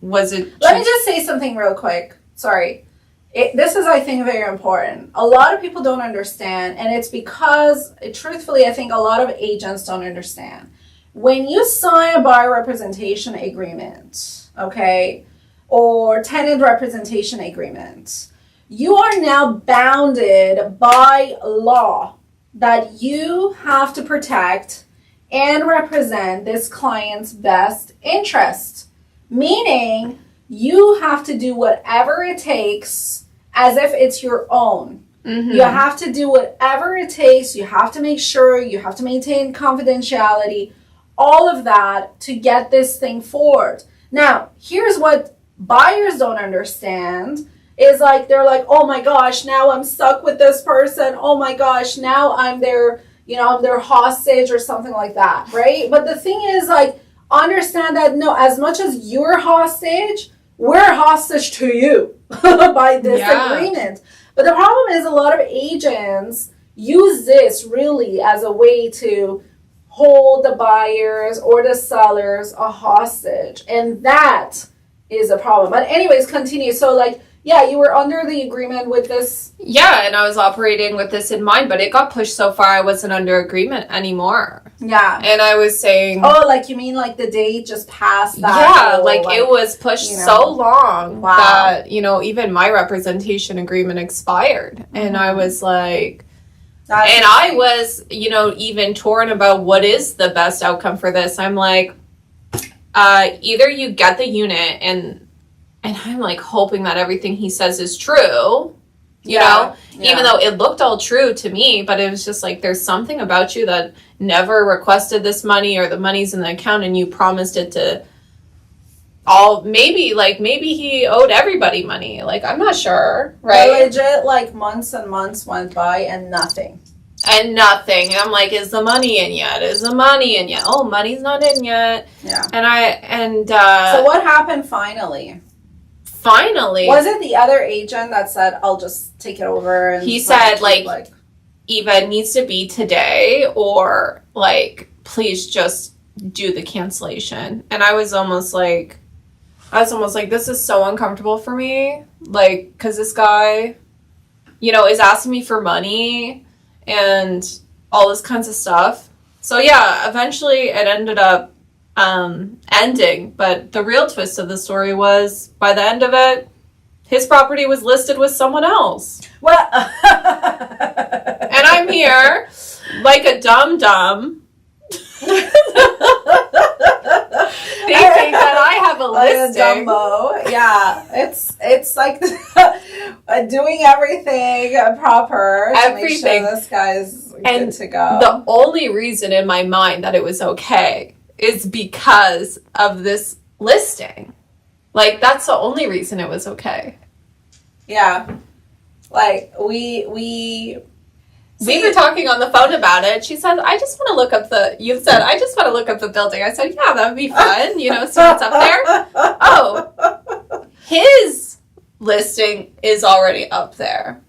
was it... Let me just say something real quick. Sorry. This is, I think, very important. A lot of people don't understand, and it's because, truthfully, I think a lot of agents don't understand. When you sign a buyer representation agreement, okay, or tenant representation agreement, you are now bounded by law that you have to protect and represent this client's best interest. Meaning, you have to do whatever it takes as if it's your own. Mm-hmm. You have to do whatever it takes. You have to make sure, you have to maintain confidentiality, all of that to get this thing forward. Now, here's what buyers don't understand is like, they're like, oh my gosh, now I'm stuck with this person. Oh my gosh, now I'm their, I'm their hostage or something like that, right? But the thing is, like, understand that, no, as much as you're hostage, we're hostage to you by this agreement. But the problem is a lot of agents use this really as a way to hold the buyers or the sellers a hostage. And that is a problem. But anyways, continue. So like, yeah, you were under the agreement with this. Yeah, and I was operating with this in mind, but it got pushed so far I wasn't under agreement anymore. Yeah. And I was saying... Oh, like you mean like the date just passed that? Yeah, like it was pushed so long that, even my representation agreement expired. Mm-hmm. And I was like... I was, even torn about what is the best outcome for this. I'm like, either you get the unit and I'm like hoping that everything he says is true, you know, even though it looked all true to me, but it was just like, there's something about you that never requested this money or the money's in the account and you promised it to maybe he owed everybody money. Like, I'm not sure, right? But legit, like months and months went by and nothing. And I'm like, is the money in yet? Is the money in yet? Oh, money's not in yet. Yeah. So what happened finally? Was it the other agent that said, I'll just take it over? And he said, like, Eva, it needs to be today, or, like, please just do the cancellation. And I was almost like, this is so uncomfortable for me. Like, because this guy, is asking me for money and all this kinds of stuff. So, yeah, eventually it ended up ending, but the real twist of the story was, by the end of it, his property was listed with someone else. What? And I'm here like a dum-dum thinking that I have a listing. Like a Dumbo. Yeah, it's like doing everything proper to make sure this guy's good to go. The only reason in my mind that it was okay is because of this listing. Like, that's the only reason it was okay. Yeah. Like, we were talking on the phone about it. She said, I just want to look up the building. I said, yeah, that would be fun. See what's up there? Oh, his listing is already up there.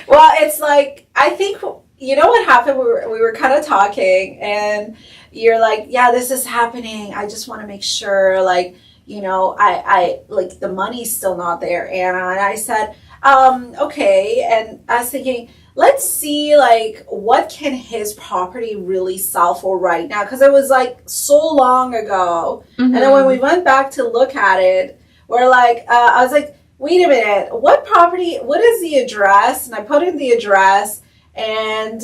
Well, it's like, I think, what happened? We were kind of talking and you're like, yeah, this is happening. I just want to make sure, like, I like the money's still not there, Anna. And I said, okay. And I was thinking, let's see, like, what can his property really sell for right now? Because it was like so long ago. Mm-hmm. And then when we went back to look at it, we're like, I was like, wait a minute, what is the address? And I put in the address. And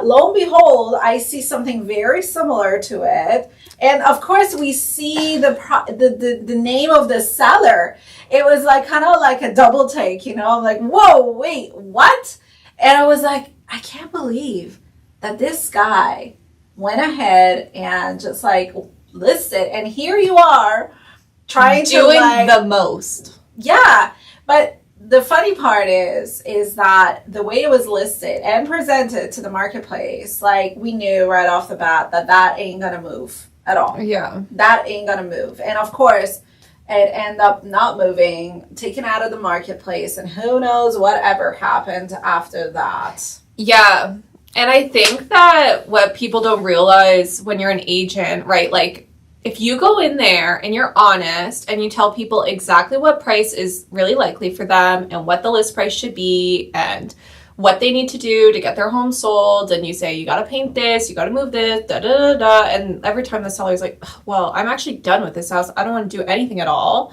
lo and behold, I see something very similar to it. And of course, we see the name of the seller. It was like kind of like a double take, I'm like, whoa, wait, what? And I was like, I can't believe that this guy went ahead and just like listed. And here you are trying to doing the most. Yeah, but the funny part is that the way it was listed and presented to the marketplace, like, we knew right off the bat that ain't gonna move at all. Yeah. That ain't gonna move. And of course, it end up not moving, taken out of the marketplace, and who knows whatever happened after that. Yeah. And I think that what people don't realize when you're an agent, right? Like, if you go in there and you're honest and you tell people exactly what price is really likely for them and what the list price should be and what they need to do to get their home sold, and you say, you got to paint this, you got to move this, da da da da. And every time the seller's like, well, I'm actually done with this house. I don't want to do anything at all.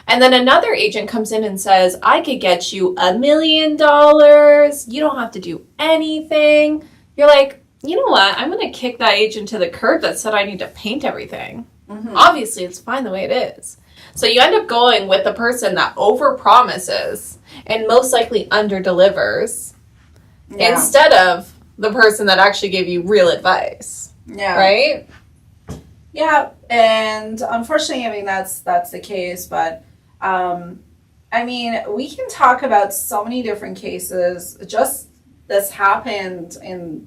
And then another agent comes in and says, I could get you $1 million. You don't have to do anything. You're like, you know what? I'm going to kick that agent to the curb that said I need to paint everything. Mm-hmm. Obviously, it's fine the way it is. So you end up going with the person that overpromises and most likely underdelivers instead of the person that actually gave you real advice. Yeah. Right? Yeah. And unfortunately, I mean, that's the case. But I mean, we can talk about so many different cases. Just this happened in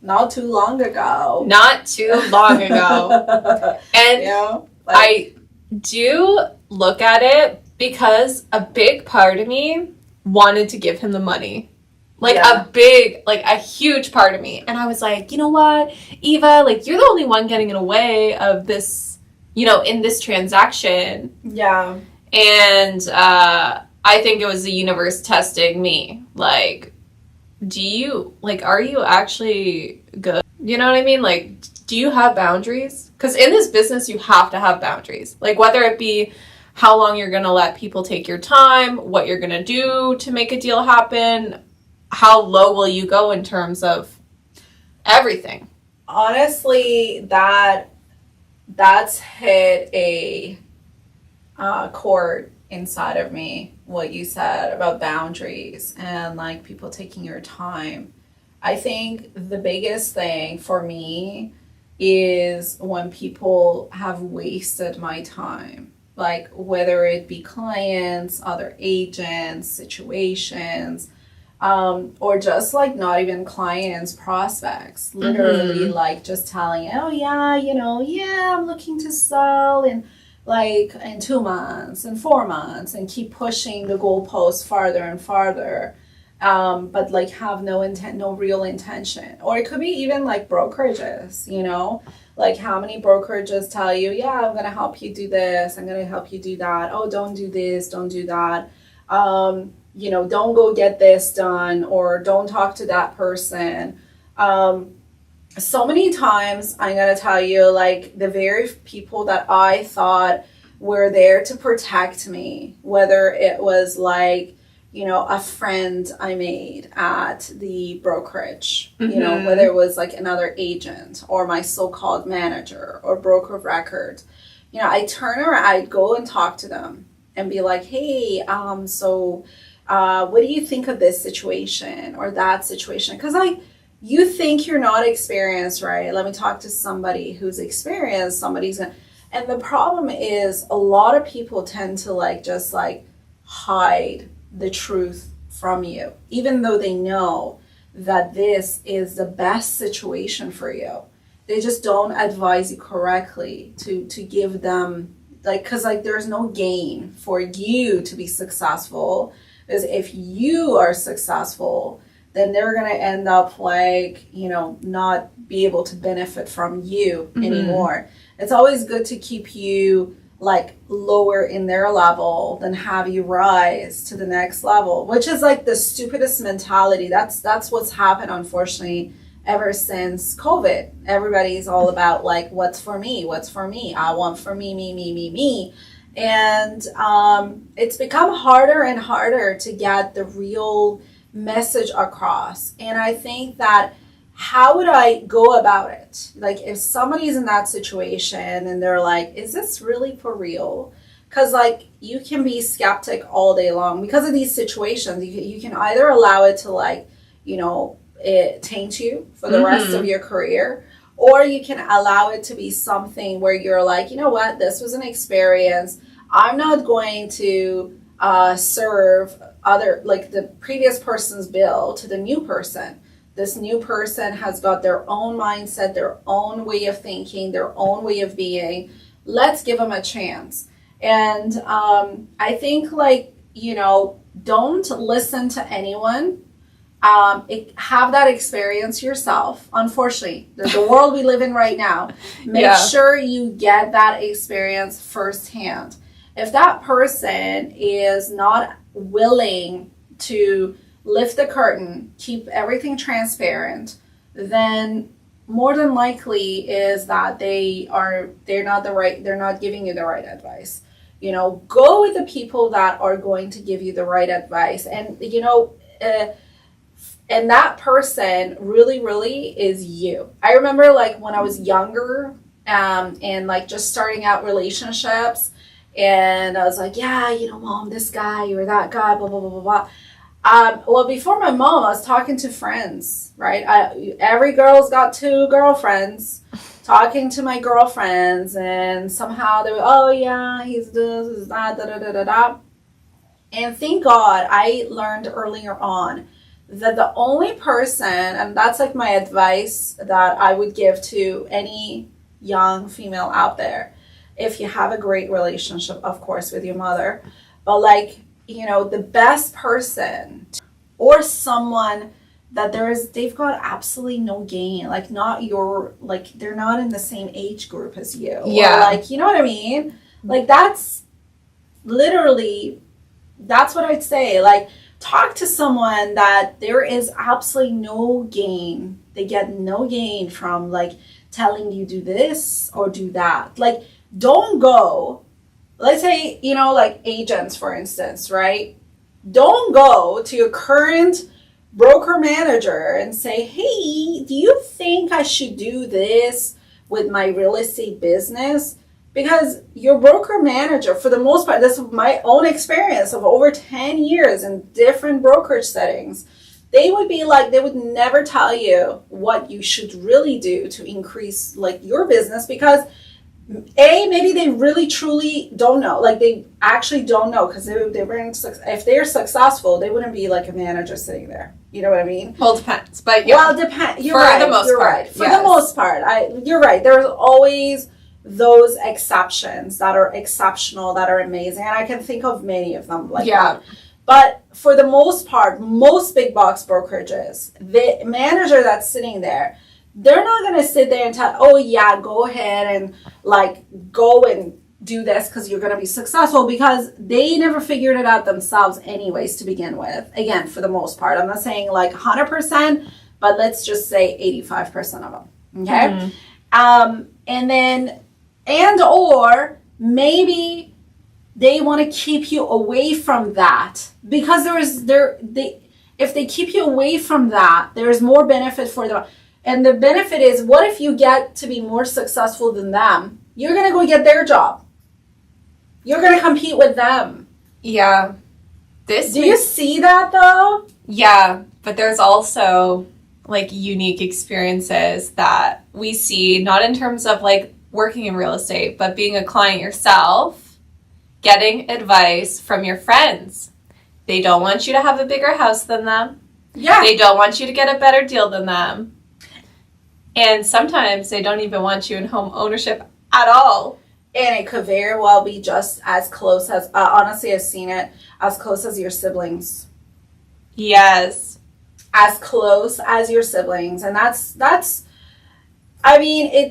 not too long ago. Not too long ago. And I do look at it because a big part of me wanted to give him the money. Like a huge part of me. And I was like, you know what, Eva, like, you're the only one getting in the way of this, in this transaction. Yeah. And I think it was the universe testing me. Like, are you actually good? You know what I mean? Like, do you have boundaries? Because in this business, you have to have boundaries. Like, whether it be how long you're going to let people take your time, what you're going to do to make a deal happen, how low will you go in terms of everything? Honestly, that's hit a chord inside of me, what you said about boundaries and like people taking your time. I think the biggest thing for me is when people have wasted my time, like whether it be clients, other agents, situations, or just like not even clients, prospects, literally like just telling, oh yeah, I'm looking to sell in 2 months and 4 months, and keep pushing the goalposts farther and farther. But like have no real intention. Or it could be even like brokerages, like how many brokerages tell you, yeah, I'm going to help you do this, I'm going to help you do that. Oh, don't do this, don't do that. Don't go get this done, or don't talk to that person. So many times, I'm going to tell you, like the very people that I thought were there to protect me, whether it was like, a friend I made at the brokerage, whether it was like another agent or my so-called manager or broker of record, I turn around, I'd go and talk to them and be like, hey, what do you think of this situation or that situation? Because you think you're not experienced, right? Let me talk to somebody who's experienced. And the problem is a lot of people tend to just hide the truth from you, even though they know that this is the best situation for you. They just don't advise you correctly to give them, because there's no gain for you to be successful. Because if you are successful, then they're going to end up not be able to benefit from you anymore. It's always good to keep you lower in their level than have you rise to the next level, which is the stupidest mentality. That's what's happened, unfortunately, ever since COVID. Everybody's all about what's for me, I want for me. And it's become harder and harder to get the real message across. And I think that, how would I go about it? If somebody's in that situation and they're like, is this really for real? Because you can be skeptic all day long because of these situations. You can either allow it to it taint you for the rest of your career, or you can allow it to be something where you're like, you know what, this was an experience. I'm not going to serve the previous person's bill to the new person. This new person has got their own mindset, their own way of thinking, their own way of being. Let's give them a chance. And I think, like, you know, don't listen to anyone. Have that experience yourself. Unfortunately, the world we live in right now, make sure you get that experience firsthand. If that person is not willing to lift the curtain, keep everything transparent, then more than likely is that they're not giving you the right advice. You know, go with the people that are going to give you the right advice. And, you know, and that person really, really is you. I remember, like, when I was younger, and like just starting out relationships, and I was like, yeah, you know, mom, this guy or that guy, blah, blah, blah, blah, blah. Well, before my mom, I was talking to friends, right? Every girl's got 2 girlfriends, talking to my girlfriends, and somehow they were, oh yeah, he's this, he's that, da, da, da, da, da. And thank God I learned earlier on that the only person, and that's like my advice that I would give to any young female out there, if you have a great relationship, of course, with your mother, but like, you know, the best person or someone that they've got absolutely no gain, like not your, like they're not in the same age group as you. Yeah. Or like, you know what I mean? Like that's literally, that's what I'd say. Like, talk to someone that there is absolutely no gain. They get no gain from like telling you do this or do that. Like, don't go, let's say, you know, like agents, for instance, right? Don't go to your current broker manager and say, hey, do you think I should do this with my real estate business? Because your broker manager, for the most part, this is my own experience of over 10 years in different brokerage settings, they would be like, they would never tell you what you should really do to increase like your business, because maybe they really truly don't know. Like, they actually don't know, because if they're successful, they wouldn't be like a manager sitting there. You know what I mean? Well, it depends. But yeah. Well, depends. You're for right. The most you're part. Right. For the most part. You're right. There's always those exceptions that are exceptional, that are amazing. And I can think of many of them like that. But for the most part, most big box brokerages, the manager that's sitting there, they're not going to sit there and tell, oh yeah, go ahead and like go and do this because you're going to be successful, because they never figured it out themselves anyways to begin with. Again, for the most part, I'm not saying like 100%, but let's just say 85% of them. Okay. Or maybe they want to keep you away from that, because if they keep you away from that, there's more benefit for them. And the benefit is, what if you get to be more successful than them? You're going to go get their job. You're going to compete with them. Yeah. Do you see that though? Yeah, but there's also like unique experiences that we see, not in terms of like working in real estate, but being a client yourself, getting advice from your friends. They don't want you to have a bigger house than them. Yeah. They don't want you to get a better deal than them. And sometimes they don't even want you in home ownership at all. And it could very well be just as close as, honestly, I've seen it, as close as your siblings. Yes. As close as your siblings. And that's, I mean,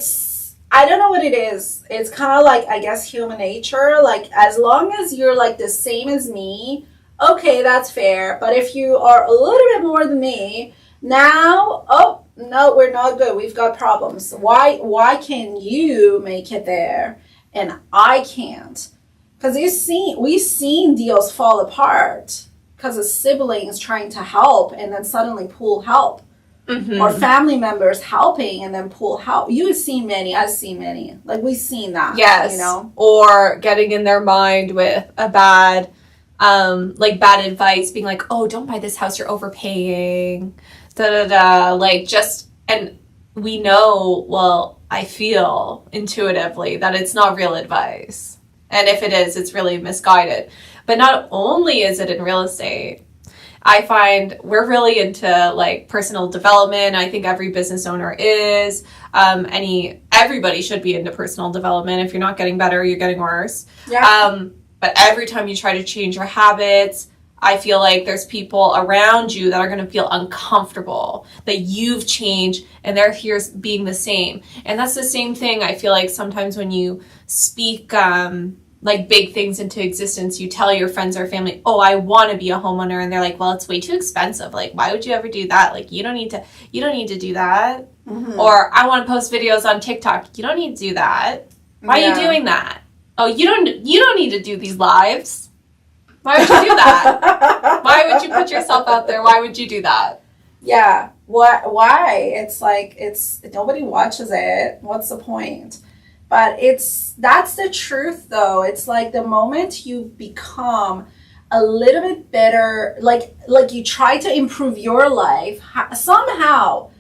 I don't know what it is. It's kind of like, I guess, human nature. Like, as long as you're like the same as me, okay, that's fair. But if you are a little bit more than me, now, oh, no, we're not good. We've got problems. Why can you make it there and I can't? Because we've seen deals fall apart because of siblings trying to help and then suddenly pull help. Mm-hmm. Or family members helping and then pull help. You've seen many. I've seen many. Like, we've seen that. Yes. You know? Or getting in their mind with a bad advice, being like, oh, don't buy this house, you're overpaying. Da-da-da. Like, just, and we know, well, I feel intuitively that it's not real advice. And if it is, it's really misguided. But not only is it in real estate, I find we're really into like personal development. I think every business owner is. Any everybody should be into personal development. If you're not getting better, you're getting worse. Yeah. But every time you try to change your habits, I feel like there's people around you that are going to feel uncomfortable that you've changed and they're here being the same. And that's the same thing. I feel like sometimes when you speak like big things into existence, you tell your friends or family, oh, I want to be a homeowner. And they're like, well, it's way too expensive. Like, why would you ever do that? Like, you don't need to do that. Mm-hmm. Or I want to post videos on TikTok. You don't need to do that. Why are you doing that? Oh, you don't need to do these lives. Why would you do that? Why would you put yourself out there? Why would you do that? Yeah. Why? It's like, nobody watches it. What's the point? But that's the truth though. It's like the moment you become a little bit better, like you try to improve your life, somehow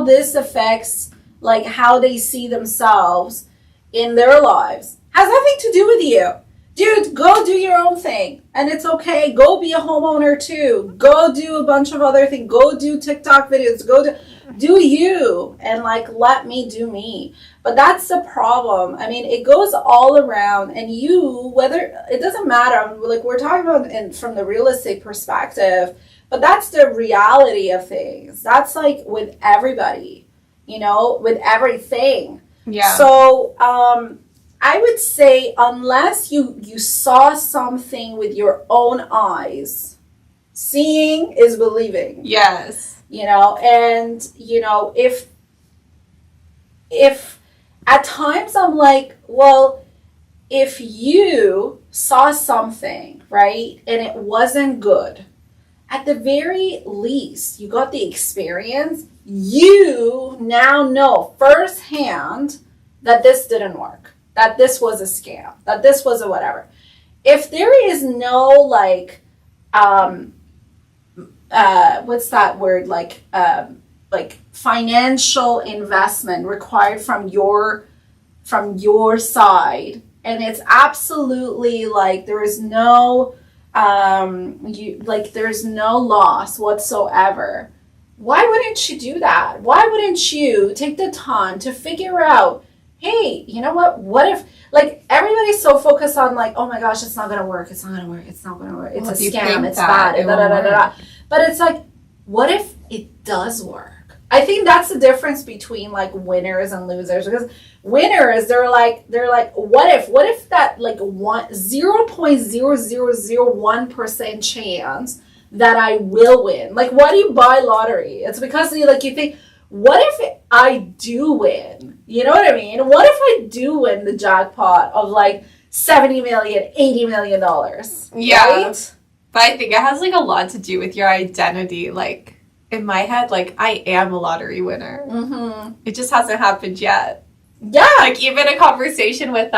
this affects like how they see themselves in their lives. Has nothing to do with you. Dude, go do your own thing. And it's okay. Go be a homeowner too. Go do a bunch of other things. Go do TikTok videos. Go do you. And like, let me do me. But that's the problem. I mean, it goes all around. And it doesn't matter. Like we're talking about from the real estate perspective. But that's the reality of things. That's like with everybody. With everything. Yeah. So, I would say unless you saw something with your own eyes, seeing is believing. Yes. And if at times I'm like, well, if you saw something, right, and it wasn't good, at the very least, you got the experience, you now know firsthand that this didn't work. That this was a scam, that this was a whatever. If there is no like, what's that word? Like financial investment required from your side, and it's absolutely like there is no, there's no loss whatsoever. Why wouldn't you do that? Why wouldn't you take the time to figure out, hey, you know what if, like, everybody's so focused on, like, oh my gosh, it's not going to work. It's not going to work. It's not going to work. It's a scam. It's bad. But it's like, what if it does work? I think that's the difference between, like, winners and losers. Because winners, they're like, what if that, like, 0.0001% chance that I will win? Like, why do you buy lottery? It's because, you think, what if I do win? You know what I mean? What if I do win the jackpot of like $70 million, $80 million? Yeah. Right? But I think it has like a lot to do with your identity. Like in my head, like I am a lottery winner. Mm-hmm. It just hasn't happened yet. Yeah. Like even a conversation with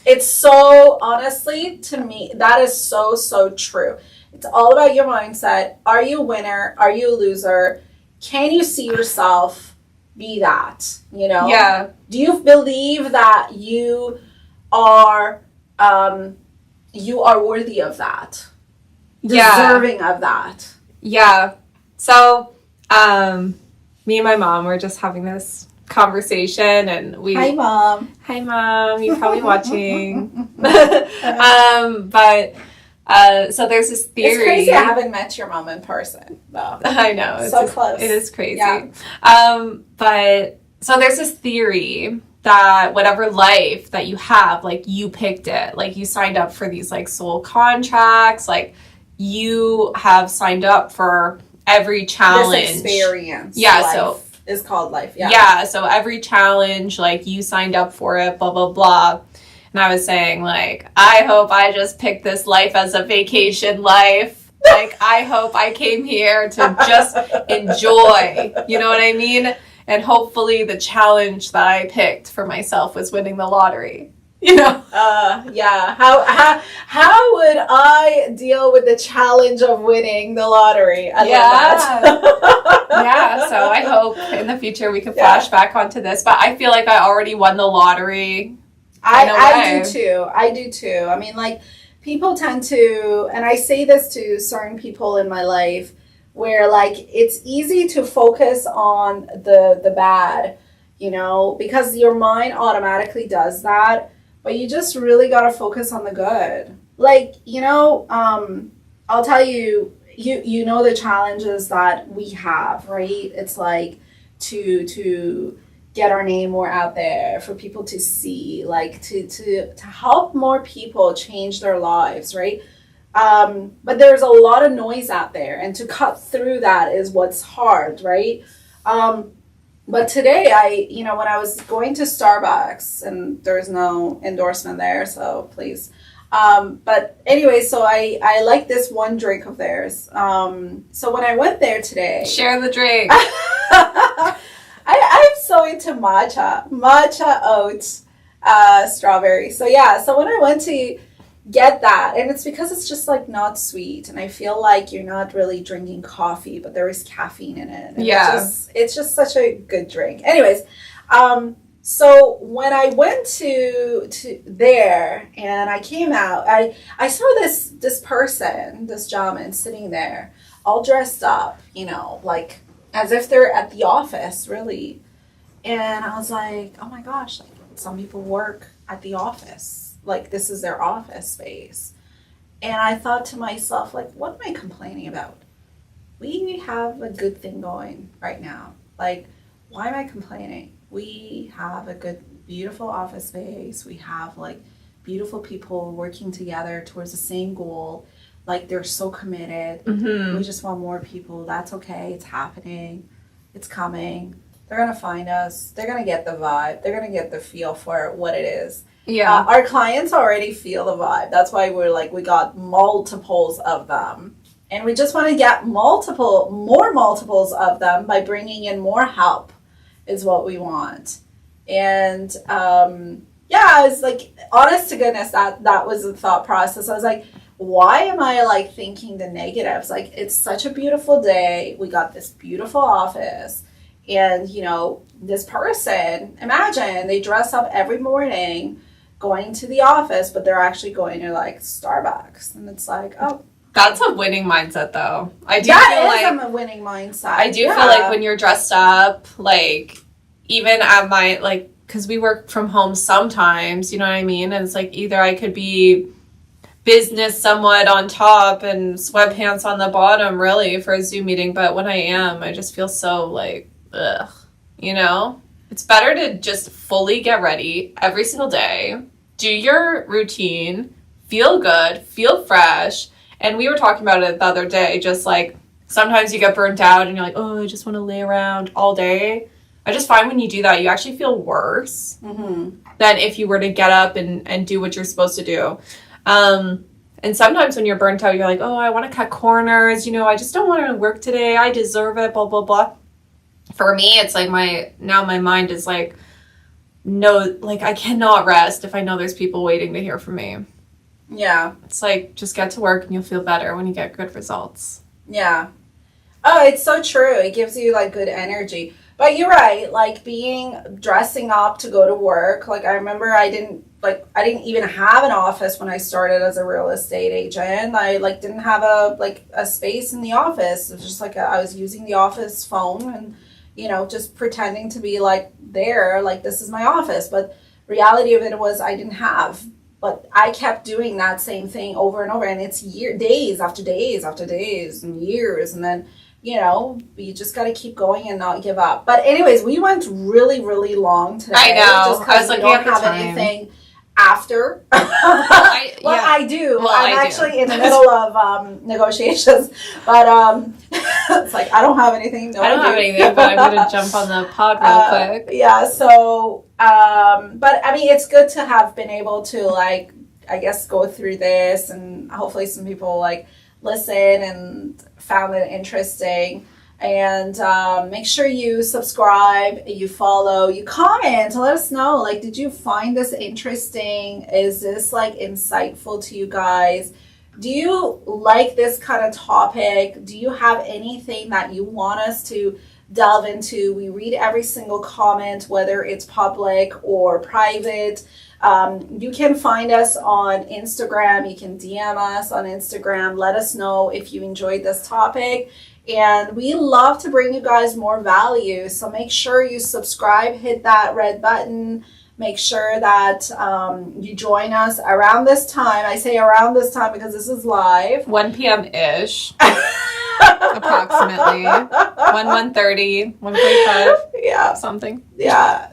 It's so, honestly, to me, that is so, so true. It's all about your mindset. Are you a winner? Are you a loser? Can you see yourself be that, Yeah. Do you believe that you are worthy of that? Deserving of that? Yeah. So, me and my mom were just having this conversation and Hi, Mom. Hi, Mom. You're probably watching. So there's this theory. It's crazy I haven't met your mom in person, though. I know. So close. It is crazy. Yeah. But so there's this theory that whatever life that you have, like you picked it, like you signed up for these like soul contracts, like you have signed up for every challenge. This experience. Yeah. Life so is called life. Yeah. Yeah. So every challenge, like you signed up for it, blah, blah, blah. And I was saying, like, I hope I just picked this life as a vacation life. Like, I hope I came here to just enjoy. You know what I mean? And hopefully the challenge that I picked for myself was winning the lottery. Yeah. How would I deal with the challenge of winning the lottery? I love that. Yeah. So I hope in the future we can flash back onto this. But I feel like I already won the lottery. I do too. I mean, like, people tend to, and I say this to certain people in my life, where, like, it's easy to focus on the bad, because your mind automatically does that. But you just really got to focus on the good. Like, I'll tell you, the challenges that we have, right? It's like to get our name more out there, for people to see, like to help more people change their lives, right? But there's a lot of noise out there, and to cut through that is what's hard, right? But today, when I was going to Starbucks, and there's no endorsement there, so please. But anyway, so I like this one drink of theirs. So when I went there today, share the drink. I'm so into matcha oats, strawberry. So yeah, so when I went to get that, and it's because it's just like not sweet, and I feel like you're not really drinking coffee, but there is caffeine in it. And it's just such a good drink. Anyways, so when I went to there and I came out, I saw this person, this gentleman sitting there, all dressed up, like as if they're at the office, really. And I was like, oh my gosh, like some people work at the office. Like this is their office space. And I thought to myself, like, what am I complaining about? We have a good thing going right now. Like, why am I complaining? We have a good, beautiful office space. We have like beautiful people working together towards the same goal. Like they're so committed. Mm-hmm. We just want more people. That's okay. It's happening. It's coming. They're going to find us. They're going to get the vibe. They're going to get the feel for what it is. Yeah. Our clients already feel the vibe. That's why we got multiples of them. And we just want to get more multiples of them by bringing in more help is what we want. And it's like, honest to goodness, that was the thought process. I was like, why am I like thinking the negatives? Like, it's such a beautiful day. We got this beautiful office. And, this person, imagine they dress up every morning going to the office, but they're actually going to like Starbucks. And it's like, oh. That's a winning mindset, though. That is a winning mindset. I do feel like when you're dressed up, like, even at my, like, because we work from home sometimes, you know what I mean? And it's like either I could be business somewhat on top and sweatpants on the bottom, really, for a Zoom meeting. But when I am, I just feel so, like, ugh, It's better to just fully get ready every single day, do your routine, feel good, feel fresh. And we were talking about it the other day, just like sometimes you get burnt out and you're like, oh, I just want to lay around all day. I just find when you do that, you actually feel worse than if you were to get up and do what you're supposed to do. And sometimes when you're burnt out, you're like, oh, I want to cut corners. I just don't want to work today. I deserve it, blah, blah, blah. For me, it's like my mind is like, no, like I cannot rest if I know there's people waiting to hear from me. Yeah. It's like, just get to work and you'll feel better when you get good results. Yeah. Oh, it's so true. It gives you like good energy. But you're right, like dressing up to go to work. Like I remember I didn't even have an office when I started as a real estate agent. I didn't have a space in the office. It was just like I was using the office phone and just pretending to be like there, like this is my office. But reality of it was I didn't have. But I kept doing that same thing over and over, and it's days after days after days and years, and then you just got to keep going and not give up. But anyways, we went really, really long today. I know. Just because we don't have anything after. I do. Well, I'm actually in the middle of negotiations, but it's like I don't have anything. I don't have anything, but I'm going to jump on the pod real quick. Yeah, so, but I mean, it's good to have been able to, like, I guess, go through this, and hopefully some people, like, listen and found it interesting. And make sure you subscribe, you follow, you comment, let us know, like, did you find this interesting? Is this, like, insightful to you guys? Do you like this kind of topic? Do you have anything that you want us to delve into? We read every single comment, whether it's public or private. You can find us on Instagram. You can DM us on Instagram. Let us know if you enjoyed this topic. And we love to bring you guys more value. So make sure you subscribe, hit that red button. Make sure that you join us around this time. I say around this time because this is live. 1 p.m.-ish. Approximately. 1:30, 1:45. Yeah. Something. Yeah.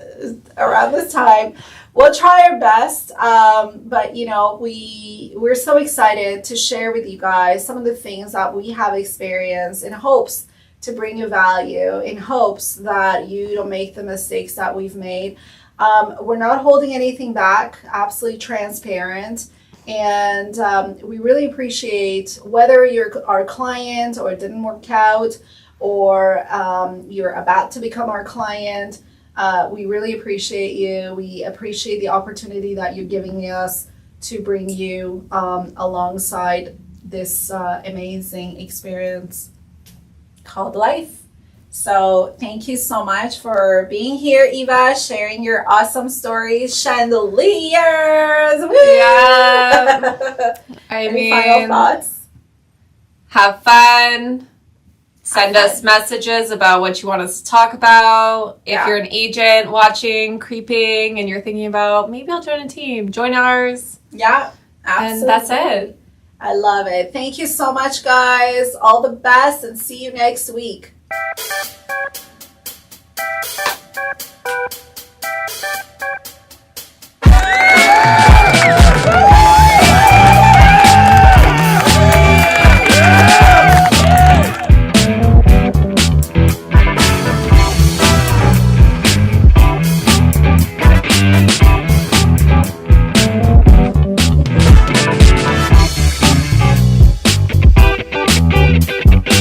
Around this time. We'll try our best. But, you know, we're so excited to share with you guys some of the things that we have experienced in hopes to bring you value, in hopes that you don't make the mistakes that we've made. We're not holding anything back, absolutely transparent. And we really appreciate whether you're our client or it didn't work out or you're about to become our client. We really appreciate you. We appreciate the opportunity that you're giving us to bring you alongside this amazing experience called life. So thank you so much for being here, Eva, sharing your awesome stories. Chandeliers! Woo! Yeah. Any final thoughts? Have fun. Send us messages about what you want us to talk about. If you're an agent watching, creeping, and you're thinking about, maybe I'll join a team, join ours. Yeah, absolutely. And that's it. I love it. Thank you so much, guys. All the best, and see you next week.